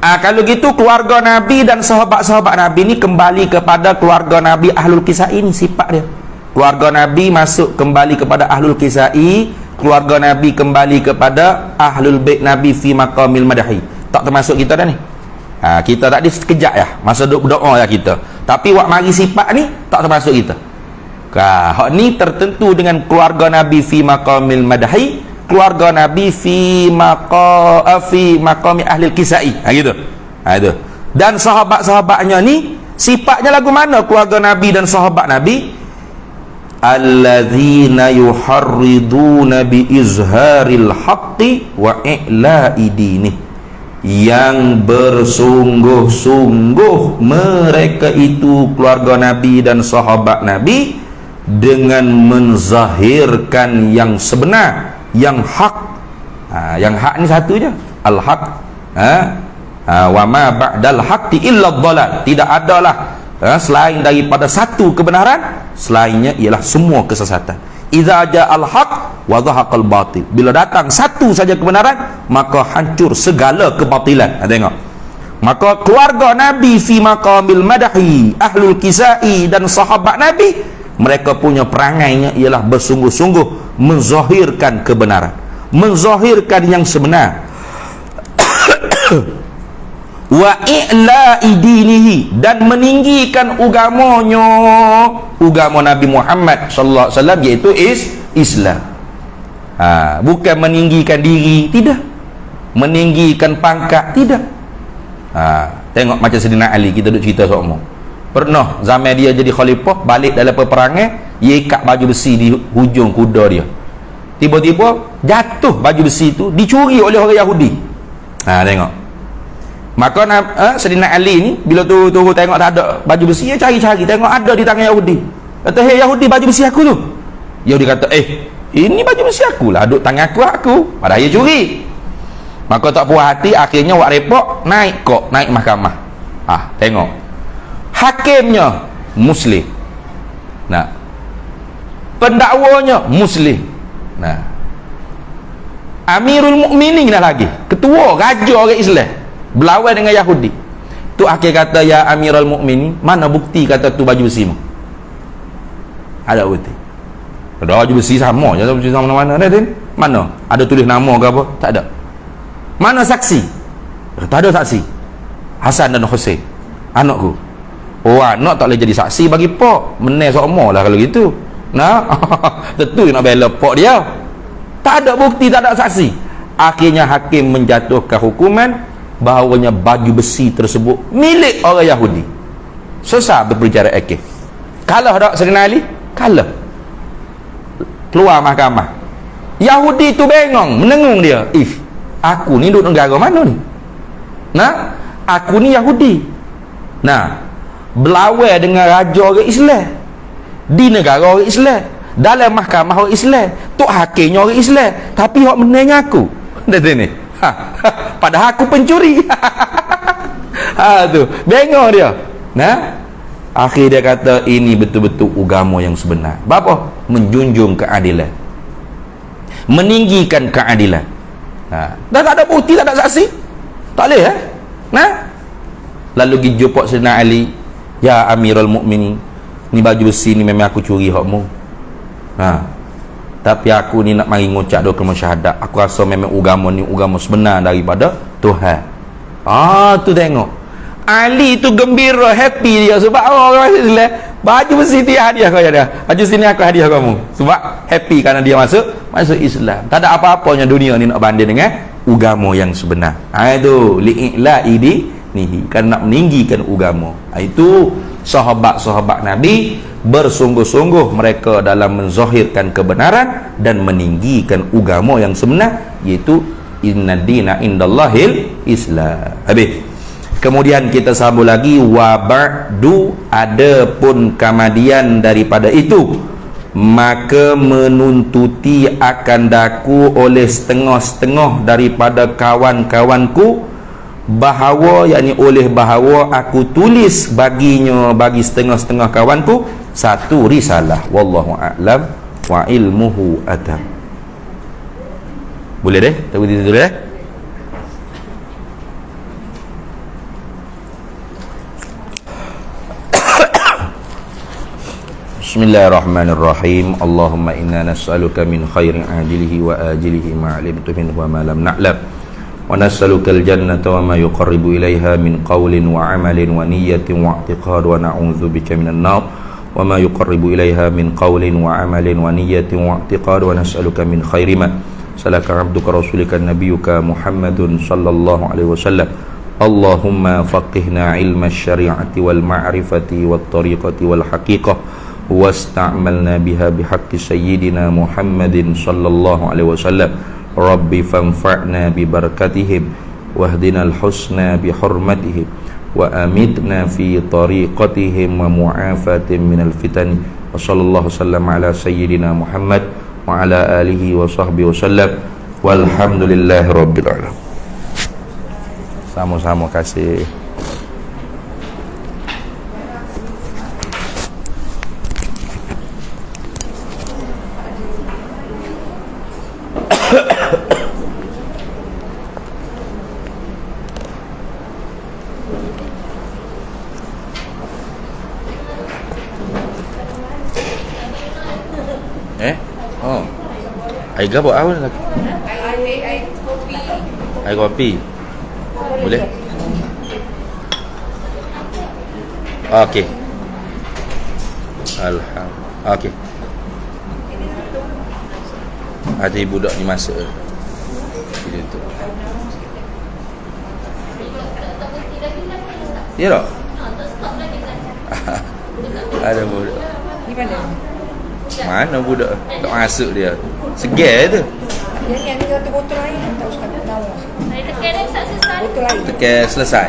Kalau gitu keluarga Nabi dan sahabat-sahabat Nabi ni kembali kepada keluarga Nabi ahlul kisai ni sifat dia. Keluarga Nabi masuk kembali kepada ahlul kisai, keluarga Nabi kembali kepada ahlul bait Nabi fi maqamil madahi. Tak termasuk kita dah ni. Kita tadi sekejap ya, masa doa ya kita. Tapi wak mari sifat ni tak termasuk kita. Hak ni tertentu dengan keluarga Nabi fi maqamil madahi, keluarga Nabi fi maqami ahli kisai. Gitu. Itu. Dan sahabat-sahabatnya ni sifatnya lagu mana keluarga Nabi dan sahabat Nabi? alladzina yuharriduna bi izharil haqqi wa i'la'i dinih, yang bersungguh-sungguh mereka itu keluarga Nabi dan sahabat Nabi dengan menzahirkan yang sebenar, yang hak. Yang hak ni satu je, al-haq. Wa ma ba'dal haqqi illa dhalal. Tidak adalah selain daripada satu kebenaran, selainnya ialah semua kesesatan. Idza ja'al haq wa dhahaqal batil. Bila datang satu saja kebenaran, maka hancur segala kebatilan. Tengok. Maka keluarga Nabi fi maqamil madahi, ahlul kisai dan sahabat Nabi, mereka punya perangainya ialah bersungguh-sungguh menzahirkan kebenaran, menzahirkan yang sebenar. Wa i'la'i dinihi, dan meninggikan agamanya, agama Nabi Muhammad sallallahu alaihi wasallam, iaitu Islam. Bukan meninggikan diri, tidak. Meninggikan pangkat, tidak. Tengok macam Sayyidina Ali, kita duk cerita semua. Pernah zaman dia jadi khalifah, balik dalam peperangan, dia ikat baju besi di hujung kuda dia. Tiba-tiba jatuh baju besi itu, dicuri oleh orang Yahudi. Tengok. Maka Sayyidina Ali ni bila tu tengok tak ada baju besi, dia cari-cari, tengok ada di tangan Yahudi. Kata, "Hei Yahudi, baju besi aku tu." Yahudi kata, "Ini baju besi aku lah, duduk tangan aku." Padahal dia curi. Maka tak puas hati, akhirnya buat report, naik mahkamah. Tengok. Hakimnya Muslim. Pendakwanya Muslim. Amirul Mukminin dah lagi, ketua raja orang Islam, berlawan dengan Yahudi. Tu akhir kata, "Ya Amirul Mukminin, mana bukti kata tu baju besi mu?" Ada bukti? Ada baju besi sama je, baju besi sama mana ada, mana? Ada tulis nama ke apa? Tak ada. Mana saksi? Tak ada saksi. Hasan dan Hussein, anakku. Anak tak boleh jadi saksi bagi pak. Menang sama lah kalau gitu. Tentu nak bela pak dia. Tak ada bukti, tak ada saksi. Akhirnya hakim menjatuhkan hukuman bahawanya baju besi tersebut milik orang Yahudi. Susah berbicara akil. Kalah tak Sayyidina Ali? Kalah. Keluar mahkamah. Yahudi tu bengong, menengung dia. Aku ni duduk negara mana ni? Aku ni Yahudi. Berlawan dengan raja orang Islam di negara orang Islam, dalam mahkamah orang Islam, tok hakimnya orang Islam, tapi hok meneng aku. Dah ni. Padahal aku pencuri. Tu bengong dia. Akhir dia kata, ini betul-betul agama yang sebenar. Apa? Menjunjung keadilan, meninggikan keadilan. Dah tak ada bukti, tak ada saksi, tak boleh. Lalu pergi jumpa Sayyidina Ali, "Ya Amirul Mukminin, ni baju besi ni memang aku curi hakmu. Tapi aku ni nak mari ngucap dua kalimah syahadat. Aku rasa memang agama ni agama sebenar daripada Tuhan." Tu tengok. Ali tu gembira, happy dia sebab orang Islam baju besi dia hadiah kau ada. Baju sini aku hadiah kamu. Sebab happy kerana dia masuk Islam. Tak ada apa-apanya dunia ni nak banding dengan agama yang sebenar. Itu li'i'la'i dinihi, kan nak meninggikan agama. Itu sahabat-sahabat Nabi bersungguh-sungguh mereka dalam menzahirkan kebenaran dan meninggikan agama yang sebenar, iaitu inna dina indallahil Islam. Habis. Kemudian kita sambung lagi, wa ba'du, adapun kemudian daripada itu, maka menuntuti akan daku oleh setengah-setengah daripada kawan-kawanku, bahawa, yakni oleh bahawa aku tulis baginya, bagi setengah-setengah kawanku, satu risalah. Wallahu a'lam wa ilmuhu atam. Boleh deh? Tak boleh tulis deh? Bismillahirrahmanirrahim. Allahumma inna nas'aluka min khairin ajilihi wa ajilihi ma 'alimtu minhu wa ma lam na'lam, wa nas'aluka al-jannata wa ma yuqarribu ilaiha min qawlin wa 'amalin wa niyyatin wa i'tiqad, wa na'udzu bika minan nar wa ma yuqarribu ilaiha min qawlin wa 'amalin wa niyyatin wa i'tiqad, wa nas'aluka min khairi ma salaka 'abduka rasulika nabiyyuka Muhammadun sallallahu alaihi wasallam. Allahumma faqihna ilma syari'ati wal ma'rifati wat tariqati wal haqiqah, واستعملنا بها بحق سيدنا محمد صلى الله عليه وسلم رب فانفعنا ببركتهم واهدنا الحسنى بحرمتهم وأمتنا في طريقتهم ومعافاة من الفتن وصلى الله وسلم على سيدنا محمد وعلى آله وصحبه وسلم والحمد لله رب العالمين. Sama-sama kasih. Oh. Air gabak awal lagi. Air kopi. Air kopi. Boleh? Okey. Alhamdulillah. Okey. Ada budak ni masuk. Dia tu. Ya tak? Ada budak. Di mana? Mana budak? Tak masuk dia. Segar tu. Yang ni satu botol air tak usah tahu. Saya tekan dah tak selesai. Botol air. Tekan selesai.